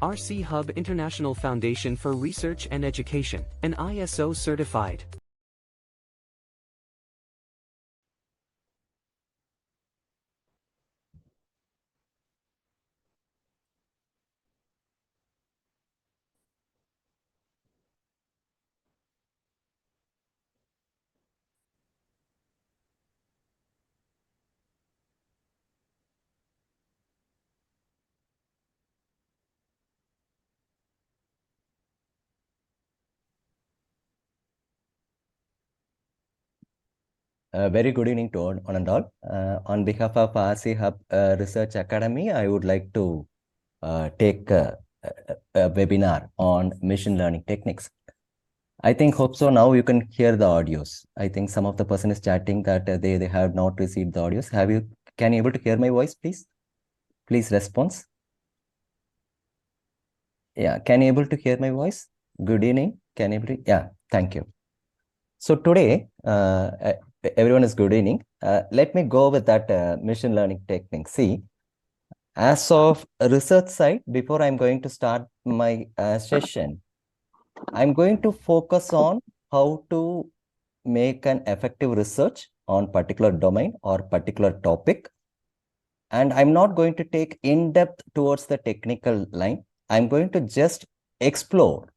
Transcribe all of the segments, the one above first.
RCHUB International Foundation for Research and Education, and ISO certified. Very good evening to all, one and all. On behalf of RCHUB Research Academy, I would like to take a webinar on machine learning techniques. I think hope so now you can hear the audios. I think some of the person is chatting that they have not received the audios. Can you able to hear my voice, please? Please response. Yeah, can you able to hear my voice? Good evening. Can you able to, yeah, thank you. So today, everyone is good evening. Let me go with that machine learning technique. See, as of research side, before I'm going to start my session, I'm going to focus on how to make an effective research on particular domain or particular topic. And I'm not going to take in-depth towards the technical line. I'm going to just explore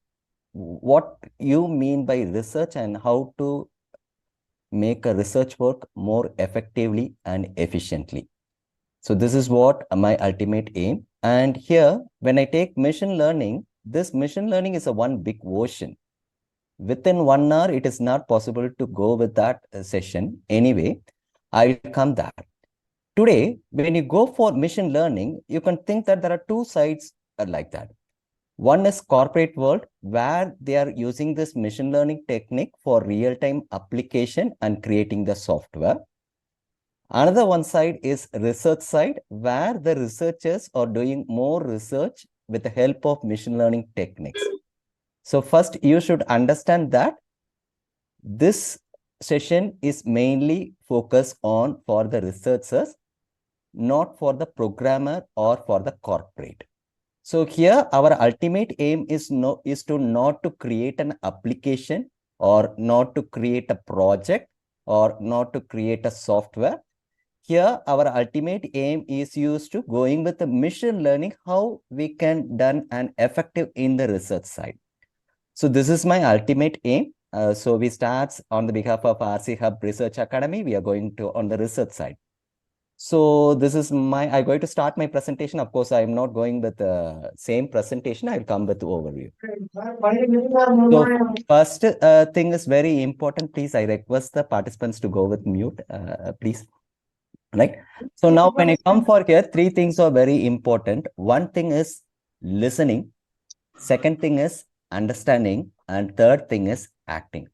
what you mean by research and how to make a research work more effectively and efficiently. So this is what my ultimate aim. And here, when I take machine learning, this machine learning is a one big ocean. Within 1 hour, it is not possible to go with that session. Anyway, I will come there. Today, when you go for machine learning, you can think that there are two sides like that. One is corporate world, where they are using this machine learning technique for real-time application and creating the software. Another one side is research side, where the researchers are doing more research with the help of machine learning techniques. So first, you should understand that this session is mainly focused on for the researchers, not for the programmer or for the corporate. So here our ultimate aim is not to create an application or not to create a project or not to create a software. Here our ultimate aim is used to going with the machine learning, how we can done an effective in the research side. So this is my ultimate aim. So we start on the behalf of RCHUB Research Academy. We are going to on the research side. So this is I'm going to start my presentation. Of course, I'm not going with the same presentation. I'll come with the overview. So first thing is very important. Please, I request the participants to go with mute, please. Right. So now when you come for here, three things are very important. One thing is listening. Second thing is understanding. And third thing is acting.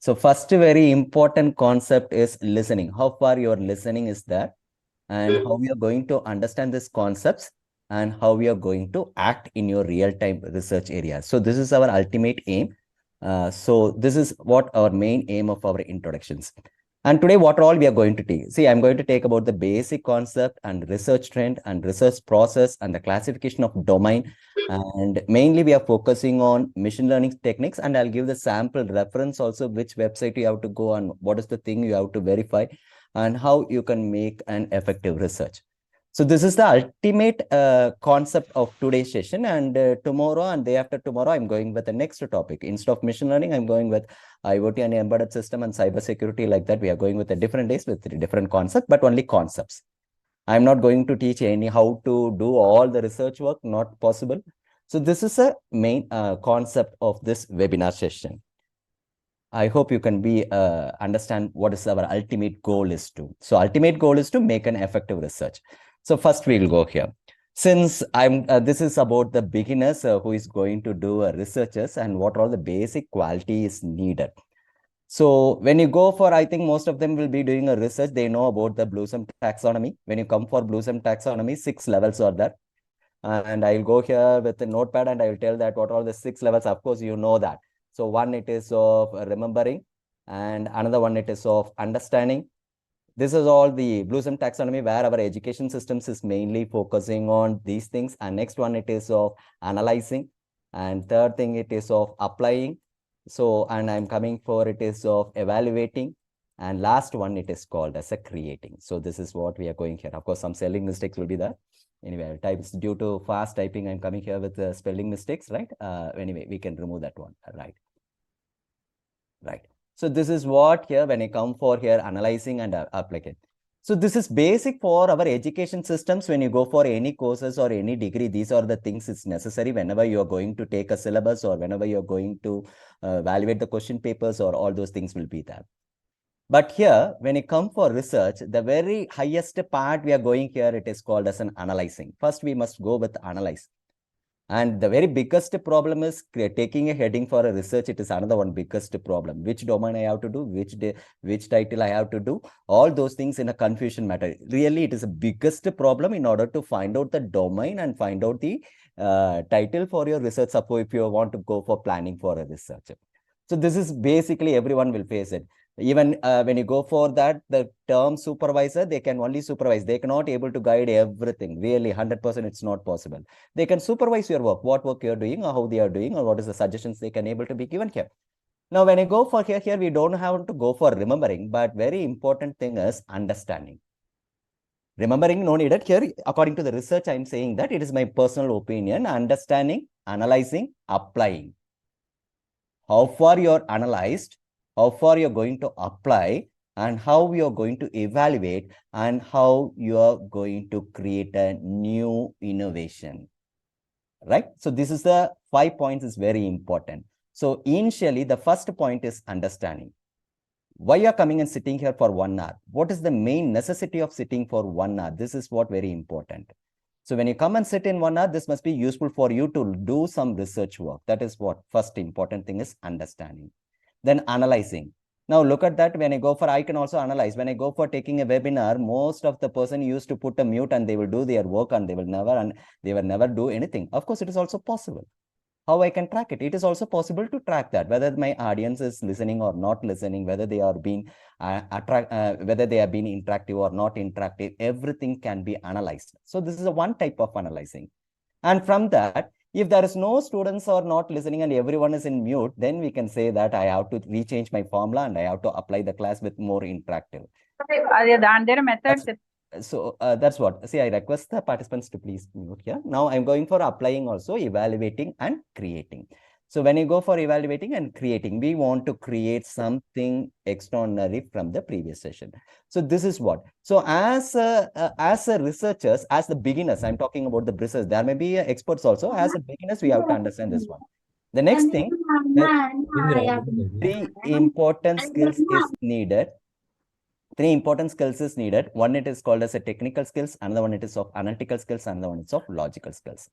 So first very important concept is listening. How far your listening is there and how we are going to understand these concepts and how we are going to act in your real-time research area. So this is our ultimate aim. So this is what our main aim of our introductions. And today, what all we are going to take? See, I'm going to take about the basic concept and research trend and research process and the classification of domain. And mainly we are focusing on machine learning techniques. And I'll give the sample reference also, which website you have to go and what is the thing you have to verify and how you can make an effective research. So this is the ultimate concept of today's session. And tomorrow and day after tomorrow, I'm going with the next topic. Instead of machine learning, I'm going with IoT and embedded system and cybersecurity. Like that, we are going with the different days with different concepts, but only concepts. I'm not going to teach any how to do all the research work, not possible. So this is a main concept of this webinar session. I hope you can understand what is our ultimate goal is to. So ultimate goal is to make an effective research. So first we'll go here. Since this is about the beginners who is going to do researchers and what all the basic quality is needed. So when you go for, I think most of them will be doing a research. They know about the Bloom taxonomy. When you come for Bloom taxonomy, 6 levels are there. And I'll go here with the notepad and I will tell that what are the 6 levels. Of course, you know that. So one, it is of remembering, and another one, it is of understanding. This is all the Bluesome taxonomy where our education systems is mainly focusing on these things. And next one, it is of analyzing. And third thing, it is of applying. So, and I'm coming for it is of evaluating. And last one, it is called as a creating. So this is what we are going here. Of course, some spelling mistakes will be there. Anyway, types due to fast typing, I'm coming here with spelling mistakes, right? Anyway, we can remove that one, right? Right. So this is what here, when I come for here, analyzing and applying. So this is basic for our education systems. When you go for any courses or any degree, these are the things it's necessary whenever you are going to take a syllabus or whenever you're going to evaluate the question papers, or all those things will be there. But here, when you come for research, the very highest part we are going here, it is called as an analyzing. First, we must go with analyze. And the very biggest problem is taking a heading for a research. It is another one biggest problem. Which domain I have to do, which title I have to do, all those things in a confusion matter. Really, it is a biggest problem in order to find out the domain and find out the title for your research. Suppose if you want to go for planning for a research. So this is basically everyone will face it. Even when you go for that, the term supervisor, they can only supervise. They cannot able to guide everything. Really, 100% it's not possible. They can supervise your work, what work you're doing, or how they are doing, or what is the suggestions they can able to be given here. Now, when I go for here, we don't have to go for remembering, but very important thing is understanding. Remembering, no needed. Here, according to the research, I'm saying that it is my personal opinion. Understanding, analyzing, applying. How far you're analyzed, how far you're going to apply, and how you're going to evaluate, and how you're going to create a new innovation. Right? So this is the 5 points is very important. So initially, the first point is understanding. Why you're coming and sitting here for 1 hour? What is the main necessity of sitting for 1 hour? This is what very important. So when you come and sit in 1 hour, this must be useful for you to do some research work. That is what first important thing is understanding. Then analyzing. Now look at that. When I go for, I can also analyze. When I go for taking a webinar, most of the person used to put a mute and they will do their work and they will never do anything. Of course, it is also possible. How I can track it? It is also possible to track that, whether my audience is listening or not listening, whether they are being whether they are being interactive or not interactive, everything can be analyzed. So this is a one type of analyzing. And from that, if there is no students or not listening and everyone is in mute, then we can say that I have to rechange my formula and I have to apply the class with more interactive. So that's what. See, I request the participants to please mute here. Now I'm going for applying also, evaluating and creating. So when you go for evaluating and creating, we want to create something extraordinary from the previous session. So this is what. So as a researchers, as the beginners, I'm talking about the researchers, there may be experts also. As a beginners, we have to understand this one. The next thing, three important skills is needed. 3 important skills is needed. One, it is called as a technical skills. Another one, it is of analytical skills. Another one, it's of logical skills.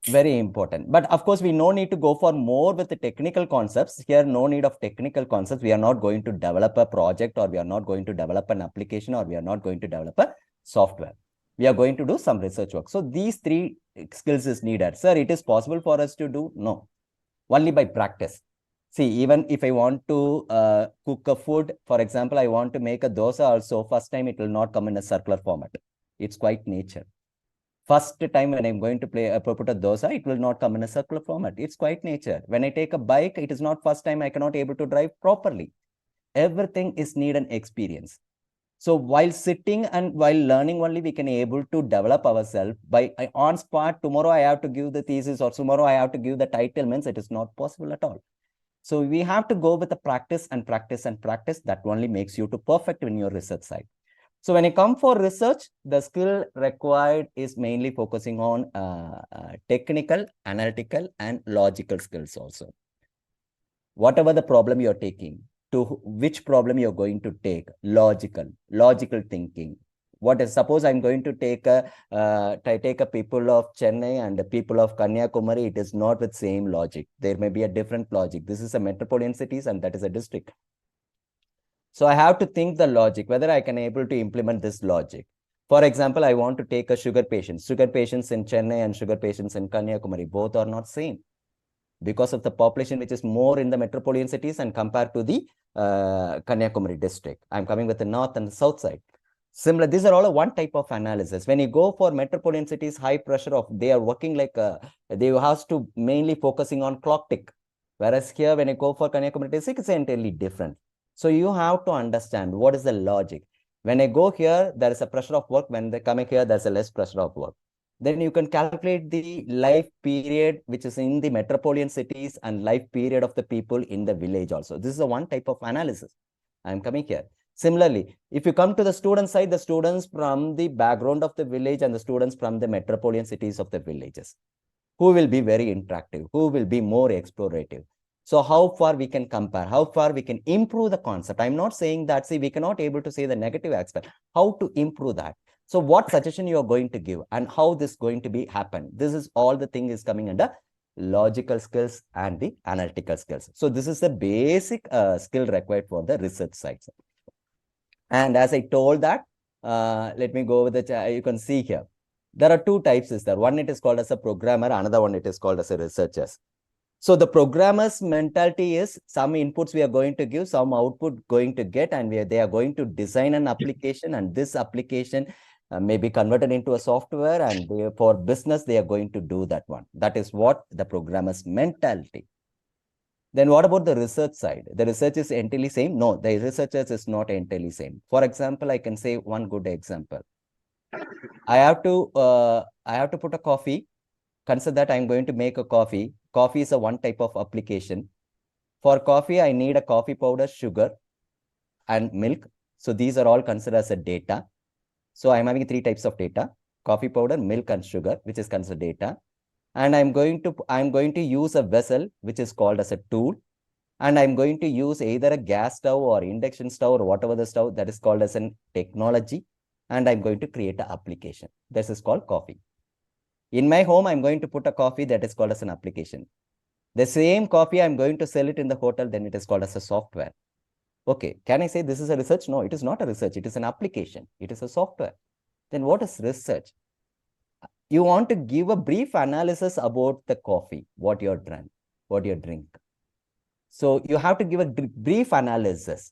Very important. But of course, we no need to go for more with the technical concepts. Here, no need of technical concepts. We are not going to develop a project, or we are not going to develop an application, or we are not going to develop a software. We are going to do some research work. So these 3 skills is needed. Sir, it is possible for us to do? No. Only by practice. See, even if I want to cook a food, for example, I want to make a dosa also, first time it will not come in a circular format. It's quite nature. First time when I'm going to put a dosa, it will not come in a circular format. It's quite nature. When I take a bike, it is not first time I cannot able to drive properly. Everything is need an experience. So while sitting and while learning only, we can able to develop ourselves. By on spot, tomorrow I have to give the thesis, or tomorrow I have to give the title, means it is not possible at all. So we have to go with the practice and practice and practice. That only makes you to perfect in your research side. So when you come for research, the skill required is mainly focusing on technical, analytical, and logical skills also. Whatever the problem you're taking, to which problem you're going to take, logical thinking. What is, suppose I'm going to take a people of Chennai and the people of Kanyakumari, it is not with same logic. There may be a different logic. This is a metropolitan cities and that is a district. So I have to think the logic, whether I can able to implement this logic. For example, I want to take a sugar patients in Chennai and sugar patients in Kanyakumari. Both are not same. because of the population which is more in the metropolitan cities and compared to the Kanyakumari district. I'm coming with the north and the south side. Similar, these are all one type of analysis. When you go for metropolitan cities, high pressure of, they are working like, they have to mainly focusing on clock tick. Whereas here, when you go for Kanyakumari district, it's entirely different. So you have to understand what is the logic. When I go here, there is a pressure of work. When they come here, there's a less pressure of work. Then you can calculate the life period, which is in the metropolitan cities, and life period of the people in the village also. This is a one type of analysis. I'm coming here. Similarly, if you come to the student side, the students from the background of the village and the students from the metropolitan cities of the villages, who will be very interactive, who will be more explorative. So how far we can compare, how far we can improve the concept. I'm not saying that, see, we cannot able to say the negative aspect, how to improve that. So what suggestion you are going to give and how this is going to be happen. This is all the thing is coming under logical skills and the analytical skills. So this is the basic skill required for the research side. And as I told that, let me go with the, you can see here, there are two types is there. One, it is called as a programmer. Another one, it is called as a researchers. So the programmer's mentality is some inputs we are going to give, some output going to get, and they are going to design an application, and this application may be converted into a software, and for business, they are going to do that one. That is what the programmer's mentality. Then what about the research side? The research is entirely same? No, the researchers is not entirely same. For example, I can say one good example. I have to put a coffee. Consider that I'm going to make a coffee. Coffee is a one type of application. For coffee, I need a coffee powder, sugar, and milk. So these are all considered as a data. So I'm having three types of data: coffee powder, milk, and sugar, which is considered data. And I'm going to use a vessel, which is called as a tool. And I'm going to use either a gas stove or induction stove or whatever the stove, that is called as an technology. And I'm going to create an application. This is called coffee. In my home, I'm going to put a coffee, that is called as an application. The same coffee, I'm going to sell it in the hotel, then it is called as a software. Okay, can I say this is a research? No, it is not a research. It is an application. It is a software. Then what is research? You want to give a brief analysis about the coffee, what you drink, what you drink. So you have to give a brief analysis.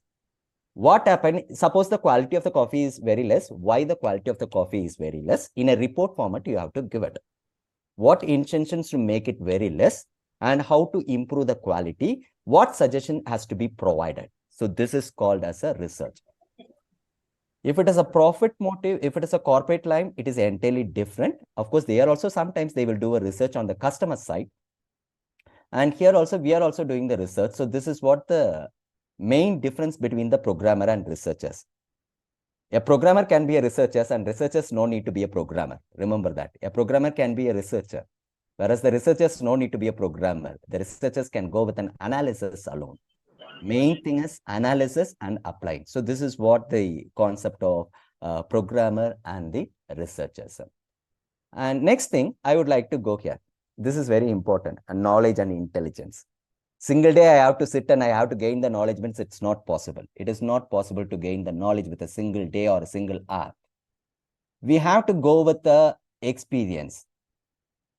What happened? Suppose the quality of the coffee is very less. Why the quality of the coffee is very less? In a report format, you have to give it. What intentions to make it very less and how to improve the quality? What suggestion has to be provided? So this is called as a research. If it is a profit motive, if it is a corporate line, it is entirely different. Of course, they are also sometimes they will do a research on the customer side. And here also, we are also doing the research. So this is what the main difference between the programmer and researchers. A programmer can be a researcher, and researchers no need to be a programmer. Remember that. A programmer can be a researcher, whereas the researchers no need to be a programmer. The researchers can go with an analysis alone. Main thing is analysis and applying. So this is what the concept of programmer and the researchers. And next thing, I would like to go here. This is very important, knowledge and intelligence. Single day I have to sit and I have to gain the knowledge means it's not possible. It is not possible to gain the knowledge with a single day or a single hour. We have to go with the experience.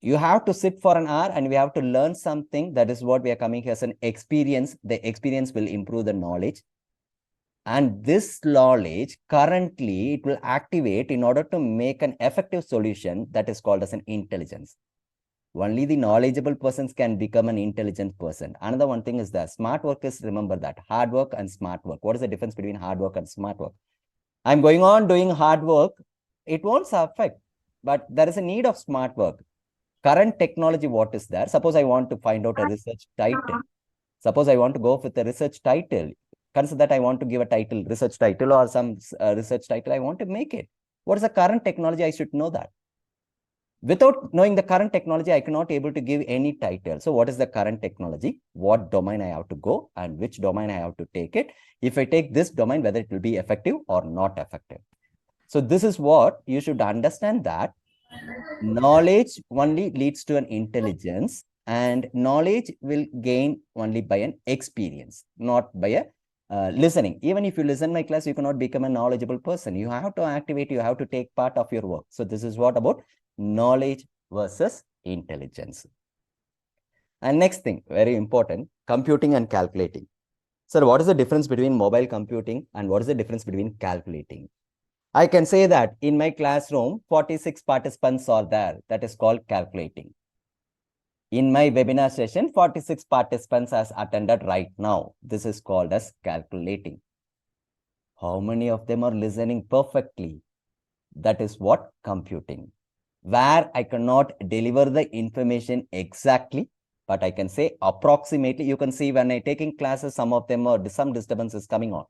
You have to sit for an hour and we have to learn something. That is what we are coming here as an experience. The experience will improve the knowledge. And this knowledge currently it will activate in order to make an effective solution that is called as an intelligence. Only the knowledgeable persons can become an intelligent person. Another one thing is that smart work is, remember that, hard work and smart work. What is the difference between hard work and smart work? I'm going on doing hard work. It won't affect, but there is a need of smart work. Current technology, what is there? Suppose I want to find out a research title. Suppose I want to go with a research title. Consider that I want to give a title, research title or some research title. I want to make it. What is the current technology? I should know that. Without knowing the current technology, I cannot able to give any title. So what is the current technology? What domain I have to go and which domain I have to take it? If I take this domain, whether it will be effective or not effective. So this is what you should understand, that knowledge only leads to an intelligence, and knowledge will gain only by an experience, not by a listening. Even if you listen my class, you cannot become a knowledgeable person. You have to activate, you have to take part of your work. So this is what about knowledge versus intelligence. And next thing, very important, computing and calculating. Sir, what is the difference between mobile computing and what is the difference between calculating? I can say that in my classroom, 46 participants are there. That is called calculating. In my webinar session, 46 participants has attended right now. This is called as calculating. How many of them are listening perfectly? That is what computing. Where I cannot deliver the information exactly, but I can say approximately. You can see when I taking classes, some of them are some disturbance is coming on,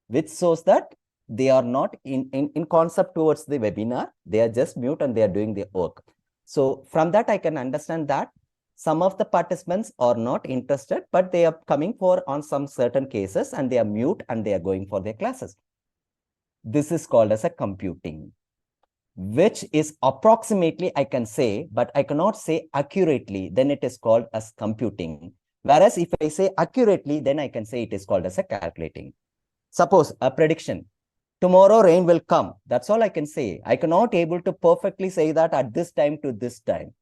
which shows that they are not in concept towards the webinar. They are just mute and they are doing their work. So from that, I can understand that some of the participants are not interested, but they are coming for on some certain cases and they are mute and they are going for their classes. This is called as a computing, which is approximately I can say, but I cannot say accurately, then it is called as computing. Whereas if I say accurately, then I can say it is called as a calculating. Suppose a prediction, tomorrow rain will come. That's all I can say. I cannot able to perfectly say that at this time to this time.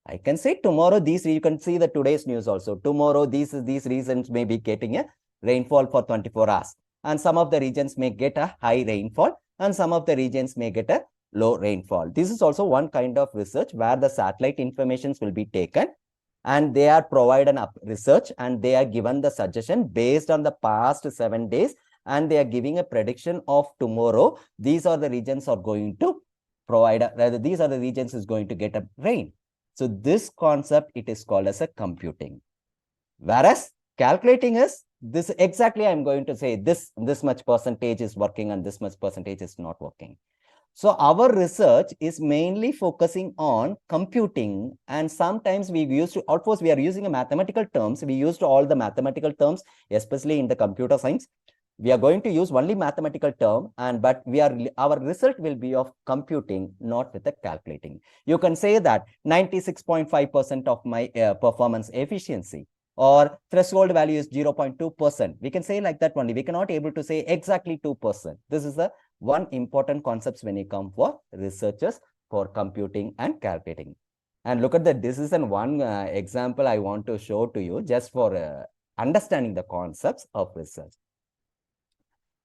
I can say tomorrow these, you can see the today's news also. Tomorrow these regions may be getting a rainfall for 24 hours. And some of the regions may get a high rainfall and some of the regions may get a low rainfall. This is also one kind of research where the satellite informations will be taken and they are provided up research and they are given the suggestion based on the past 7 days and they are giving a prediction of tomorrow. These are the regions are going to provide, rather these are the regions is going to get a rain. So this concept, it is called as a computing. Whereas calculating is this exactly I'm going to say this much percentage is working and this much percentage is not working. So our research is mainly focusing on computing and sometimes we used to, of course we are using a mathematical terms. We used all the mathematical terms, especially in the computer science. We are going to use only mathematical term but our result will be of computing, not with the calculating. You can say that 96.5% of my performance efficiency or threshold value is 0.2%. We can say like that only. We cannot able to say exactly 2%. This is the one important concepts when you come for researchers for computing and calculating. And look at that. This is one example I want to show to you just for understanding the concepts of research.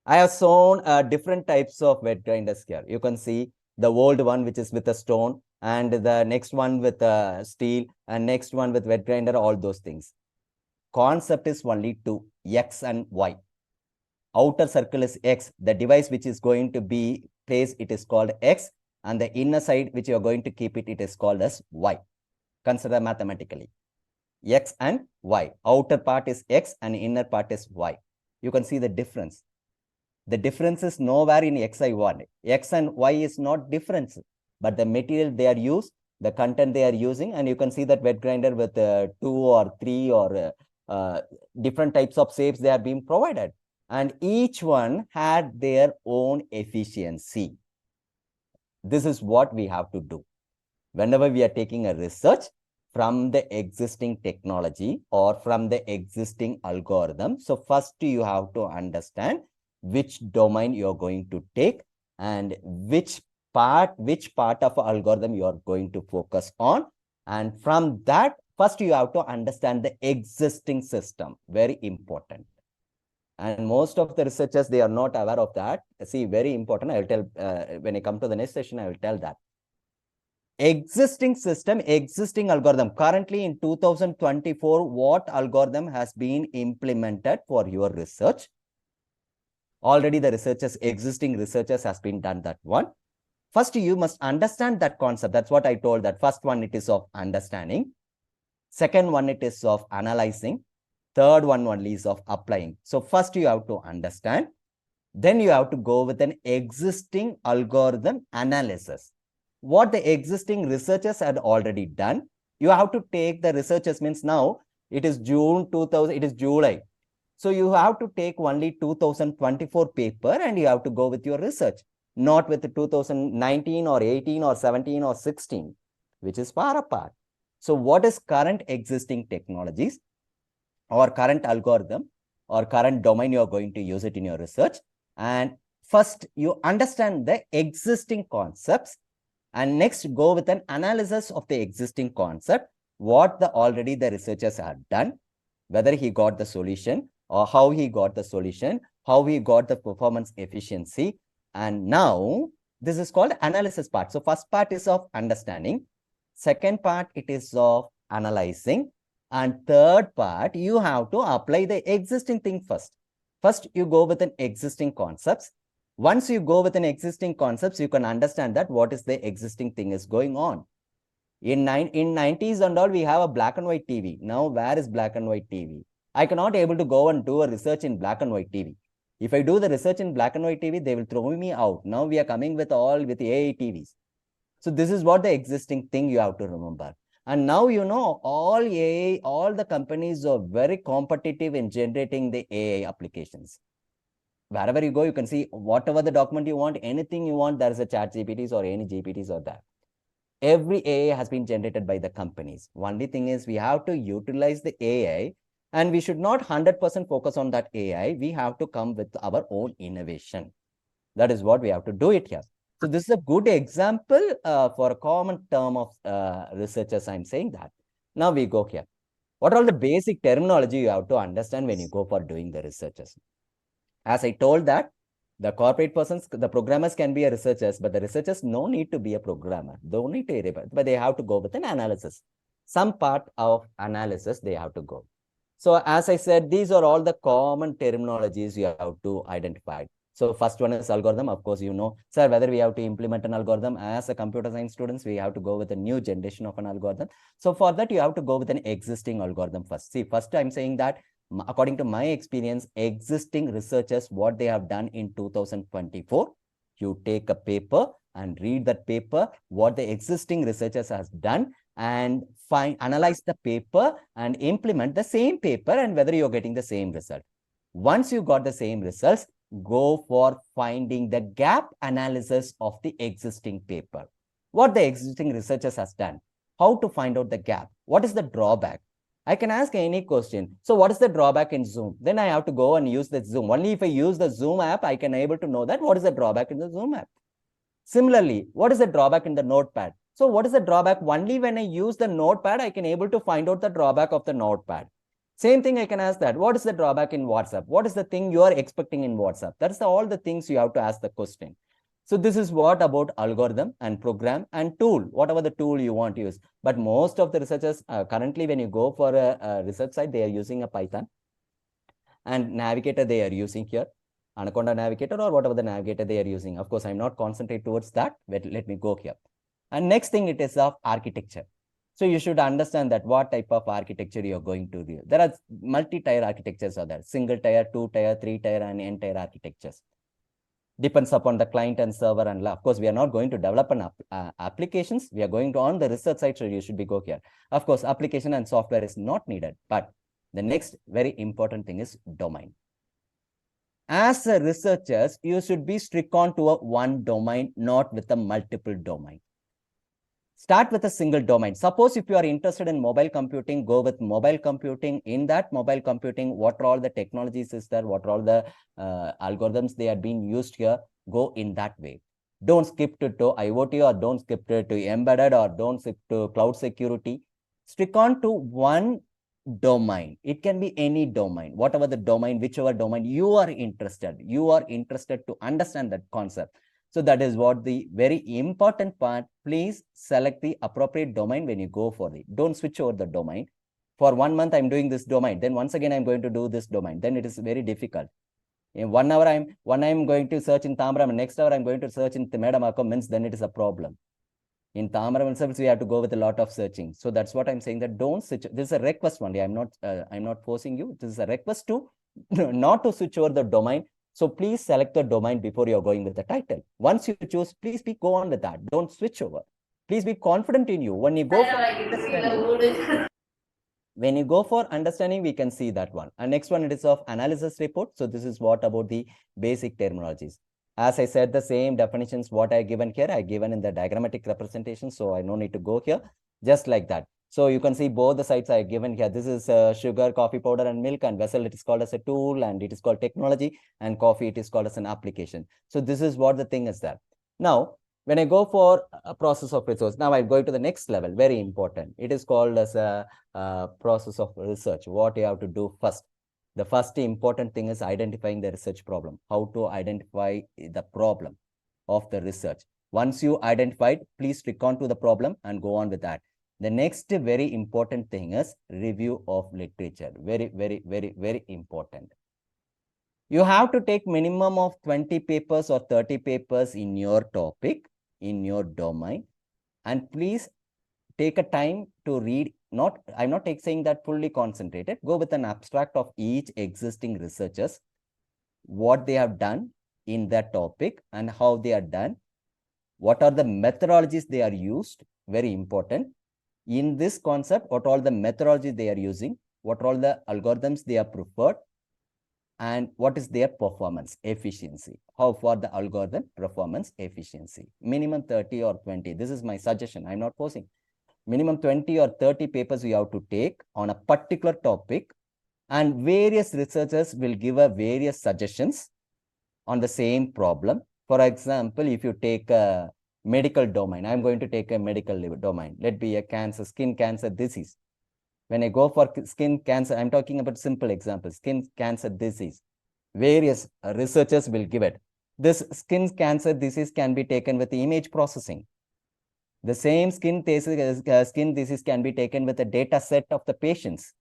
I have shown different types of wet grinders here. You can see the old one, which is with a stone, and the next one with steel, and next one with wet grinder, all those things. Concept is only two, X and Y. Outer circle is X. The device which is going to be placed, it is called X, and the inner side which you are going to keep it, it is called as Y. Consider mathematically. X and Y. Outer part is X and inner part is Y. You can see the difference. The difference is nowhere in XI1. X and Y is not difference, but the material they are used, the content they are using, and you can see that wet grinder with 2 or 3 or different types of shapes they are being provided. And each one had their own efficiency. This is what we have to do. Whenever we are taking a research from the existing technology or from the existing algorithm, so first you have to understand which domain you are going to take and which part of algorithm you are going to focus on. And from that, first you have to understand the existing system. Very important. And most of the researchers, they are not aware of that. See, very important. I will tell when I come to the next session, I will tell that. Existing system, existing algorithm. Currently in 2024, what algorithm has been implemented for your research? Already the existing researchers has been done that one. First, you must understand that concept. That's what I told that. First one, it is of understanding. Second one, it is of analyzing. Third one only is of applying. So first you have to understand. Then you have to go with an existing algorithm analysis. What the existing researchers had already done, you have to take the researchers means now it is June 2000, it is July. So you have to take only 2024 paper and you have to go with your research, not with the 2019 or 18 or 17 or 16, which is far apart. So what is current existing technologies or current algorithm or current domain you are going to use it in your research? And first you understand the existing concepts and next go with an analysis of the existing concept. what already the researchers have done, whether he got the solution or how he got the solution, how he got the performance efficiency. And now this is called analysis part. So first part is of understanding. Second part, it is of analyzing. And third part, you have to apply the existing thing first. First, you go with an existing concepts. Once you go with an existing concepts, you can understand that what is the existing thing is going on. In 90s and all, we have a black and white TV. Now, where is black and white TV? I cannot able to go and do a research in black and white TV. If I do the research in black and white TV, they will throw me out. Now we are coming with AI TVs. So this is what the existing thing you have to remember. And now, you know, all AI, all the companies are very competitive in generating the AI applications. Wherever you go, you can see whatever the document you want, anything you want, there is a chat GPTs or any GPTs or that. Every AI has been generated by the companies. Only thing is we have to utilize the AI, and we should not 100% focus on that AI. We have to come with our own innovation. That is what we have to do it here. So this is a good example for a common term of researchers. I'm saying that. Now we go here. What are all the basic terminology you have to understand when you go for doing the researchers? As I told that, the corporate persons, the programmers can be a researchers, but the researchers no need to be a programmer. They don't need to, but they have to go with an analysis. Some part of analysis they have to go. So as I said, these are all the common terminologies you have to identify. So first one is algorithm. Of course, you know, sir, whether we have to implement an algorithm as a computer science students, we have to go with a new generation of an algorithm. So for that, you have to go with an existing algorithm first. See, first I'm saying that according to my experience, existing researchers, what they have done in 2024, you take a paper and read that paper, what the existing researchers has done, and analyze the paper and implement the same paper, and whether you're getting the same result. Once you got the same results, go for finding the gap analysis of the existing paper. What the existing researchers has done, how to find out the gap, what is the drawback. I can ask any question. So what is the drawback in Zoom? Then I have to go and use the Zoom. Only if I use the Zoom app, I can able to know that what is the drawback in the Zoom app. Similarly, what is the drawback in the Notepad? So what is the drawback? Only when I use the Notepad, I can able to find out the drawback of the Notepad. Same thing I can ask that. What is the drawback in WhatsApp? What is the thing you are expecting in WhatsApp? That's all the things you have to ask the question. So this is what about algorithm and program and tool, whatever the tool you want to use. But most of the researchers currently, when you go for a research site, they are using a Python, and Navigator they are using here, Anaconda Navigator or whatever the Navigator they are using. Of course, I'm not concentrate towards that, but let me go here. And next thing, it is of architecture. So you should understand that what type of architecture you're going to do. There are multi-tier architectures are there, single tier, 2-tier, 3-tier, and n-tier architectures. Depends upon the client and server, and of course, we are not going to develop an applications. We are going to on the research side, so you should be go here. Of course, application and software is not needed, but the next very important thing is domain. As a researchers, you should be strict on to a one domain, not with a multiple domain. Start with a single domain. Suppose if you are interested in mobile computing, go with mobile computing. In that mobile computing, what are all the technologies is there? What are all the algorithms they are being used here? Go in that way. Don't skip to IoT, or don't skip to embedded, or don't skip to cloud security. Stick on to one domain. It can be any domain, whatever the domain, whichever domain you are interested to understand that concept. So that is what the very important part. Please select the appropriate domain when you go for it. Don't switch over the domain. For 1 month, I'm doing this domain. Then once again, I'm going to do this domain. Then it is very difficult. In 1 hour, I'm going to search in Tambaram. Next hour, I'm going to search in Medamaka, means then it is a problem. In Tambaram themselves, we have to go with a lot of searching. So that's what I'm saying, that don't switch. This is a request only. I'm not forcing you. This is a request to not to switch over the domain. So please select the domain before you're going with the title. Once you choose, please go on with that. Don't switch over. Please be confident in you. When you go for understanding, we can see that one. And next one, it is of analysis report. So this is what about the basic terminologies. As I said, the same definitions what I given here, I given in the diagrammatic representation. So I no need to go here, just like that. So you can see both the sites I given here. This is sugar, coffee powder, and milk, and vessel, it is called as a tool, and it is called technology, and coffee, it is called as an application. So this is what the thing is there. Now, When I go for a process of research, now I'm going to the next level, very important. It is called as a process of research. What you have to do first. The first important thing is identifying the research problem. How to identify the problem of the research. Once you identified, please stick on to the problem and go on with that. The next very important thing is review of literature. Very, very, very, very important. You have to take minimum of 20 papers or 30 papers in your topic, in your domain, and please take a time to read. I'm not saying that fully concentrated. Go with an abstract of each existing researchers, what they have done in that topic and how they are done. What are the methodologies they are used? Very important. In this concept, what all the methodologies they are using, what all the algorithms they are preferred, and what is their performance efficiency. How far the algorithm performance efficiency. Minimum 30 or 20. This is my suggestion. I'm not forcing. Minimum 20 or 30 papers you have to take on a particular topic, and various researchers will give a various suggestions on the same problem. For example, if you take a medical domain, I'm going to take a medical domain. Let be a cancer, skin cancer disease. When I go for skin cancer, I'm talking about simple example, skin cancer disease. Various researchers will give it. This skin cancer disease can be taken with image processing. The same skin disease can be taken with a data set of the patients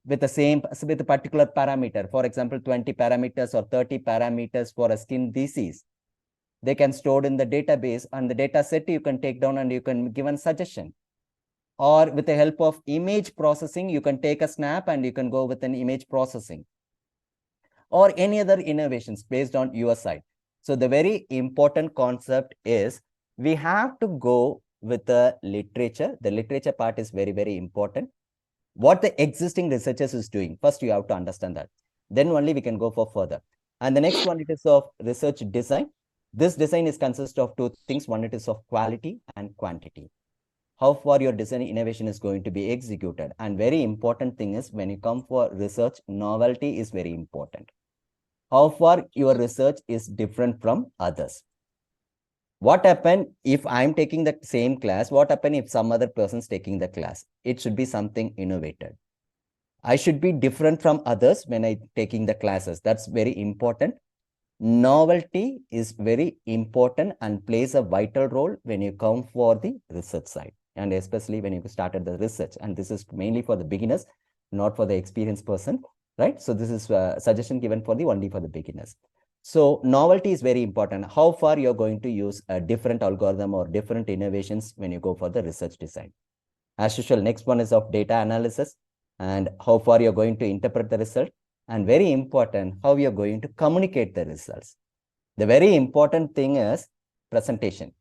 with a particular parameter. For example, 20 parameters or 30 parameters for a skin disease. They can store in the database, and the data set you can take down and you can give a suggestion. Or with the help of image processing, you can take a snap and you can go with an image processing. Or any other innovations based on your side. So the very important concept is we have to go with the literature. The literature part is very, very important. What the existing researchers is doing, first you have to understand that. Then only we can go for further. And the next one, it is of research design. This design is consist of two things. One, it is of quality and quantity. How far your design innovation is going to be executed. And very important thing is when you come for research, novelty is very important. How far your research is different from others. What happen if I'm taking the same class? What happen if some other person's taking the class? It should be something innovative. I should be different from others when I'm taking the classes. That's very important. Novelty is very important and plays a vital role when you come for the research side, and especially when you started the research. And this is mainly for the beginners, not for the experienced person, right? So this is a suggestion given for only for the beginners. So novelty is very important. How far you're going to use a different algorithm or different innovations when you go for the research design. As usual, next one is of data analysis and how far you're going to interpret the result. And very important, how you're going to communicate the results. The very important thing is presentation.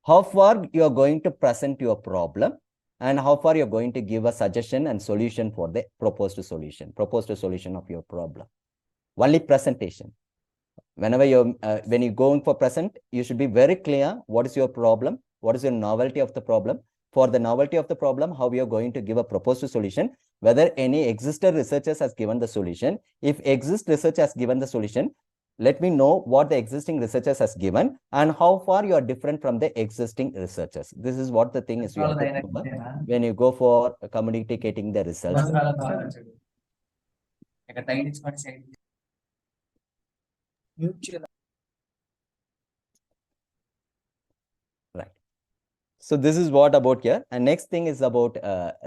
How far you're going to present your problem and how far you're going to give a suggestion and solution for the proposed solution of your problem. Only presentation. Whenever you're, when you're going for present, you should be very clear what is your problem, what is your novelty of the problem. For the novelty of the problem, how we are going to give a proposed solution, whether any existing researchers has given the solution. If research has given the solution, let me know what the existing researchers has given and how far you are different from the existing researchers. This is what the thing is you have to remember when you go for communicating the results. Right. So this is what about here. And next thing is about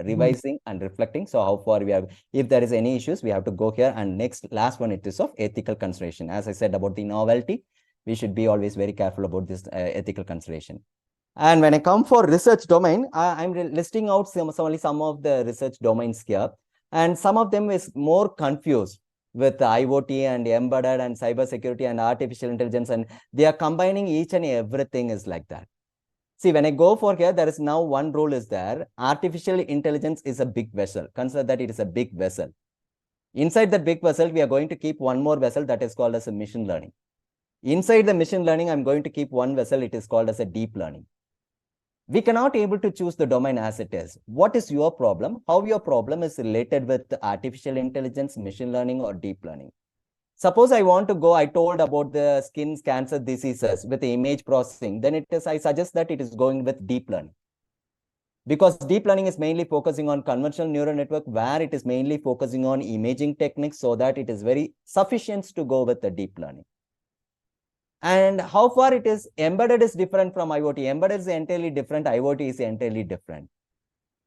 revising and reflecting. So how far we have, if there is any issues, we have to go here. And last one, it is of ethical consideration. As I said about the novelty, we should be always very careful about this ethical consideration. And when I come for research domain, I'm listing out only some of the research domains here. And some of them is more confused with IoT and embedded and cybersecurity and artificial intelligence. And they are combining each and everything is like that. See, when I go for here, there is now one rule is there. Artificial intelligence is a big vessel. Consider that it is a big vessel. Inside that big vessel, we are going to keep one more vessel that is called as a machine learning. Inside the machine learning, I'm going to keep one vessel. It is called as a deep learning. We cannot able to choose the domain as it is. What is your problem? How your problem is related with artificial intelligence, machine learning, or deep learning? Suppose I want to go, I told about the skin cancer diseases with the image processing, then I suggest that it is going with deep learning. Because deep learning is mainly focusing on convolutional neural network, where it is mainly focusing on imaging techniques, so that it is very sufficient to go with the deep learning. And how far it is embedded is different from IoT. Embedded is entirely different. IoT is entirely different.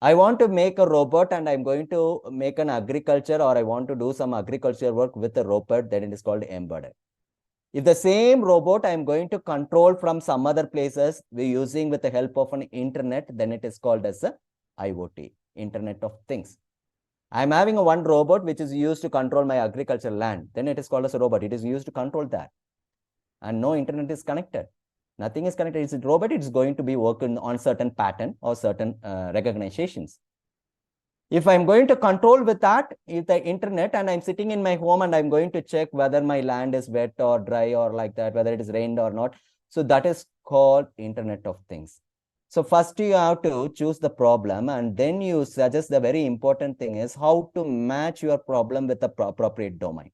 I want to make a robot and I'm going to make an agriculture, or I want to do some agriculture work with a robot, then it is called embedded. If the same robot I'm going to control from some other places, we're using with the help of an internet, then it is called as a IoT, Internet of Things. I'm having a one robot which is used to control my agricultural land, then it is called as a robot. It is used to control that. And no internet is connected. Nothing is connected. It's a robot. It's going to be working on certain pattern or certain recognitions. If I'm going to control with that, if the internet, and I'm sitting in my home and I'm going to check whether my land is wet or dry or like that, whether it is rained or not. So that is called Internet of Things. So first you have to choose the problem, and then you suggest the very important thing is how to match your problem with the appropriate domain.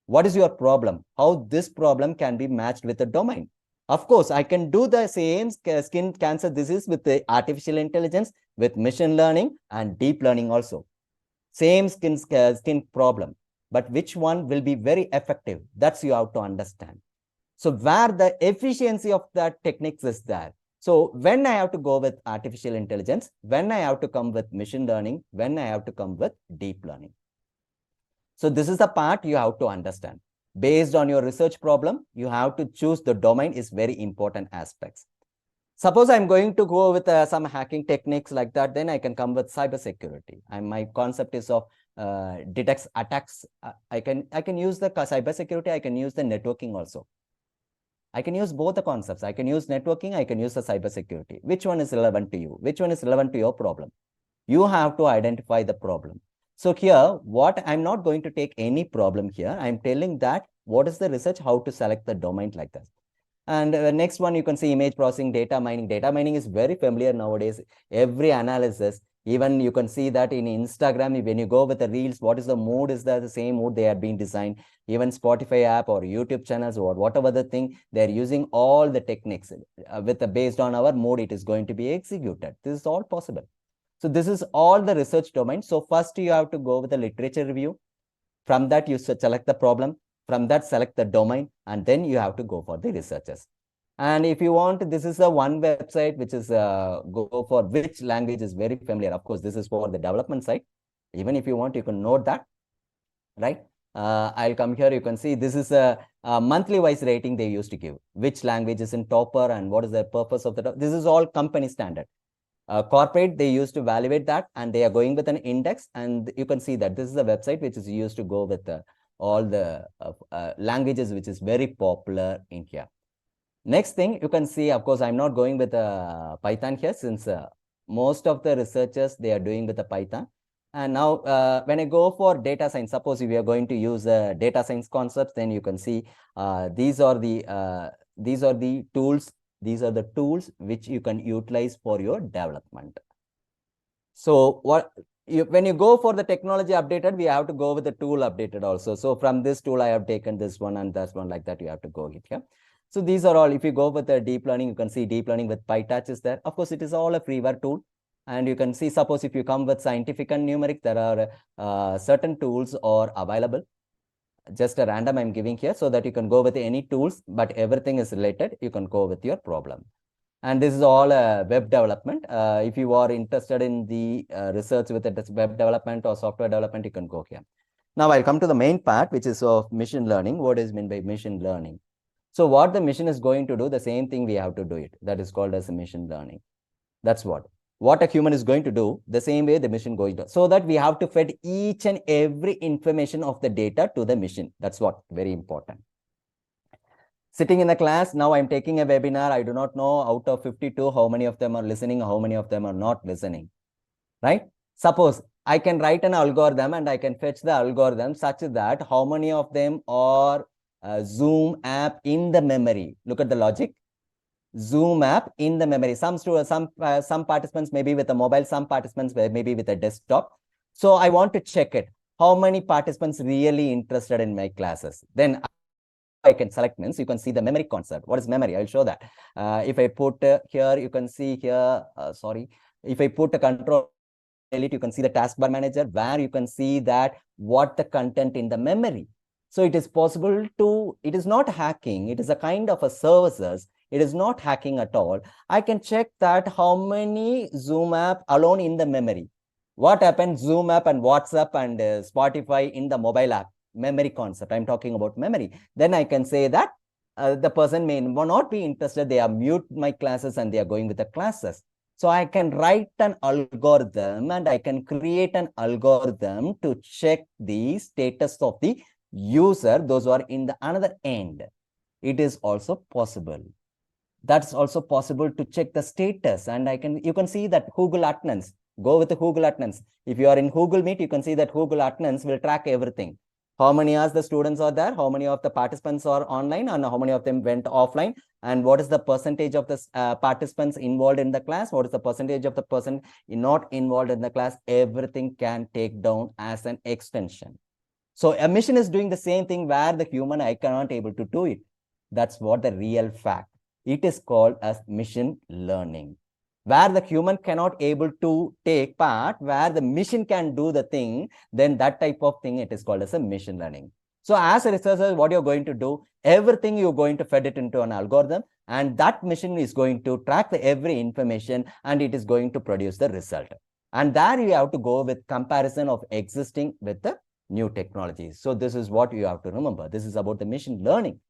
What is your problem? How this problem can be matched with the domain? Of course, I can do the same skin cancer disease with the artificial intelligence, with machine learning and deep learning also. Same skin problem, but which one will be very effective? That's you have to understand. So where the efficiency of that techniques is there. So when I have to go with artificial intelligence, when I have to come with machine learning, when I have to come with deep learning. So this is the part you have to understand. Based on your research problem, you have to choose the domain is very important aspects. Suppose I'm going to go with some hacking techniques like that, then I can come with cybersecurity. And my concept is of detects attacks. I can use the cybersecurity. I can use the networking also. I can use both the concepts. I can use networking. I can use the cybersecurity. Which one is relevant to you? Which one is relevant to your problem? You have to identify the problem. So here, what I'm not going to take any problem here. I'm telling that what is the research, how to select the domain like that. And next one, you can see image processing, data mining. Data mining is very familiar nowadays. Every analysis, even you can see that in Instagram, when you go with the reels, what is the mood is the same mood they have been designed. Even Spotify app or YouTube channels or whatever the thing, they're using all the techniques based on our mood, it is going to be executed. This is all possible. So this is all the research domain. So first you have to go with the literature review. From that, you select the problem. From that, select the domain. And then you have to go for the researches. And if you want, this is the one website which is go for which language is very familiar. Of course, this is for the development side. Even if you want, you can note that, right? I'll come here. You can see this is a monthly wise rating they used to give. Which language is in topper and what is the purpose of the. This is all company standard. Corporate, they used to evaluate that and they are going with an index, and you can see that this is a website which is used to go with all the languages which is very popular in here. Next thing you can see, of course, I'm not going with Python here since most of the researchers, they are doing with the Python. And now when I go for data science, suppose if we are going to use data science concepts, then you can see these are the tools. These are the tools which you can utilize for your development. So when you go for the technology updated, we have to go with the tool updated also. So from this tool, I have taken this one and this one like that. You have to go here. So these are all. If you go with the deep learning, you can see deep learning with PyTorch is there. Of course, it is all a freeware tool. And you can see, suppose if you come with scientific and numeric, there are certain tools are available. Just a random I'm giving here so that you can go with any tools, but everything is related. You can go with your problem. And this is all web development. If you are interested in the research with the web development or software development, you can go here. Now I'll come to the main part, which is of machine learning. What is meant by machine learning? So what the machine is going to do, the same thing we have to do it. That is called as machine learning. That's what a human is going to do, the same way the machine going to. So that we have to feed each and every information of the data to the machine. That's what very important. Sitting in the class, now I'm taking a webinar. I do not know out of 52, how many of them are listening, how many of them are not listening, right? Suppose I can write an algorithm and I can fetch the algorithm such that how many of them are Zoom app in the memory. Look at the logic. Zoom app in the memory. Some participants may be with a mobile, some participants may be with a desktop. So I want to check it. how many participants really interested in my classes. Then I can select means you can see the memory concept. What is memory? I'll show that. If I put here, you can see here, if I put a control, you can see the taskbar manager where you can see that what the content in the memory. So it is possible to, it is not hacking. It is a kind of a services. It is not hacking at all. I can check that how many Zoom app alone in the memory. What happened Zoom app and WhatsApp and Spotify in the mobile app memory concept. I'm talking about memory. Then I can say that the person may not be interested. They are mute my classes and they are going with the classes. So I can write an algorithm and I can create an algorithm to check the status of the user, those who are in the another end. It is also possible. That's also possible to check the status. And you can see that Google attendance. Go with the Google attendance. If you are in Google Meet, you can see that Google attendance will track everything. How many hours the students are there, how many of the participants are online, and how many of them went offline, and what is the percentage of the participants involved in the class, what is the percentage of the person not involved in the class. Everything can take down as an extension. So a machine is doing the same thing where the human eye cannot able to do it. That's what the real fact. It is called as machine learning. Where the human cannot able to take part, where the machine can do the thing, then that type of thing, it is called as a machine learning. So as a researcher, what you're going to do, everything you're going to feed it into an algorithm, and that machine is going to track every information and it is going to produce the result. And there you have to go with comparison of existing with the new technologies. So this is what you have to remember. This is about the machine learning.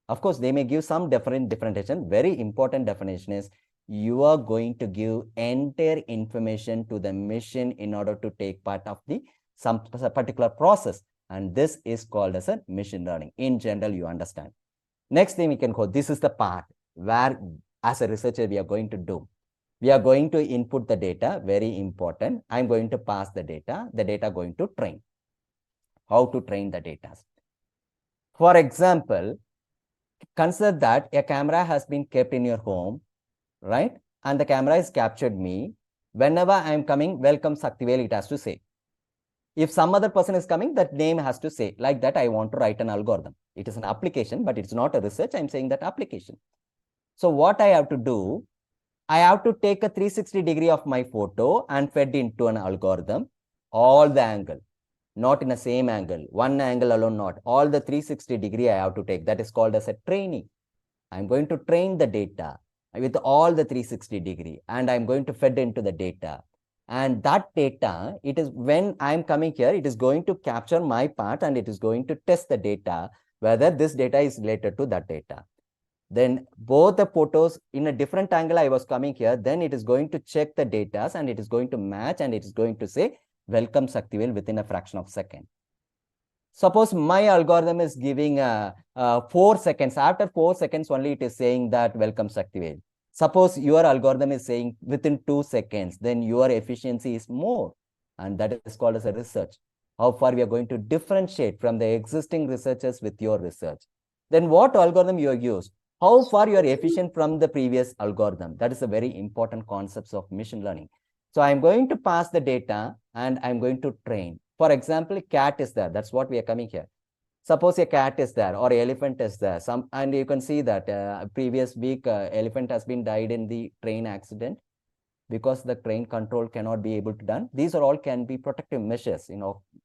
Of course, they may give some differentiation. Very important definition is you are going to give entire information to the machine in order to take part of the some particular process. And this is called as a machine learning. In general, you understand. Next thing we can go, this is the part where as a researcher, we are going to do. We are going to input the data, very important. I'm going to pass the data going to train. How to train the data? For example, consider that a camera has been kept in your home, right? And the camera has captured me. Whenever I'm coming, welcome Saktivel, it has to say. If some other person is coming, that name has to say. Like that, I want to write an algorithm. It is an application, but it's not a research. I'm saying that application. So what I have to do, I have to take a 360-degree of my photo and fed into an algorithm, all the angle. Not in the same angle, one angle alone, not. All the 360-degree I have to take. That is called as a training. I'm going to train the data with all the 360-degree and I'm going to feed into the data. And that data, it is when I'm coming here, it is going to capture my part and it is going to test the data, whether this data is related to that data. Then both the photos in a different angle I was coming here, then it is going to check the data and it is going to match and it is going to say, welcome Saktivel within a fraction of a second. Suppose my algorithm is giving 4 seconds. After 4 seconds only, it is saying that welcome Saktivel. Suppose your algorithm is saying within 2 seconds, then your efficiency is more. And that is called as a research. How far we are going to differentiate from the existing researchers with your research. Then what algorithm you use? How far you are efficient from the previous algorithm? That is a very important concept of machine learning. So I'm going to pass the data and I'm going to train. For example, cat is there. That's what we are coming here. Suppose a cat is there or elephant is there. And you can see that previous week, elephant has been died in the train accident because the train control cannot be able to done. These are all can be protective measures,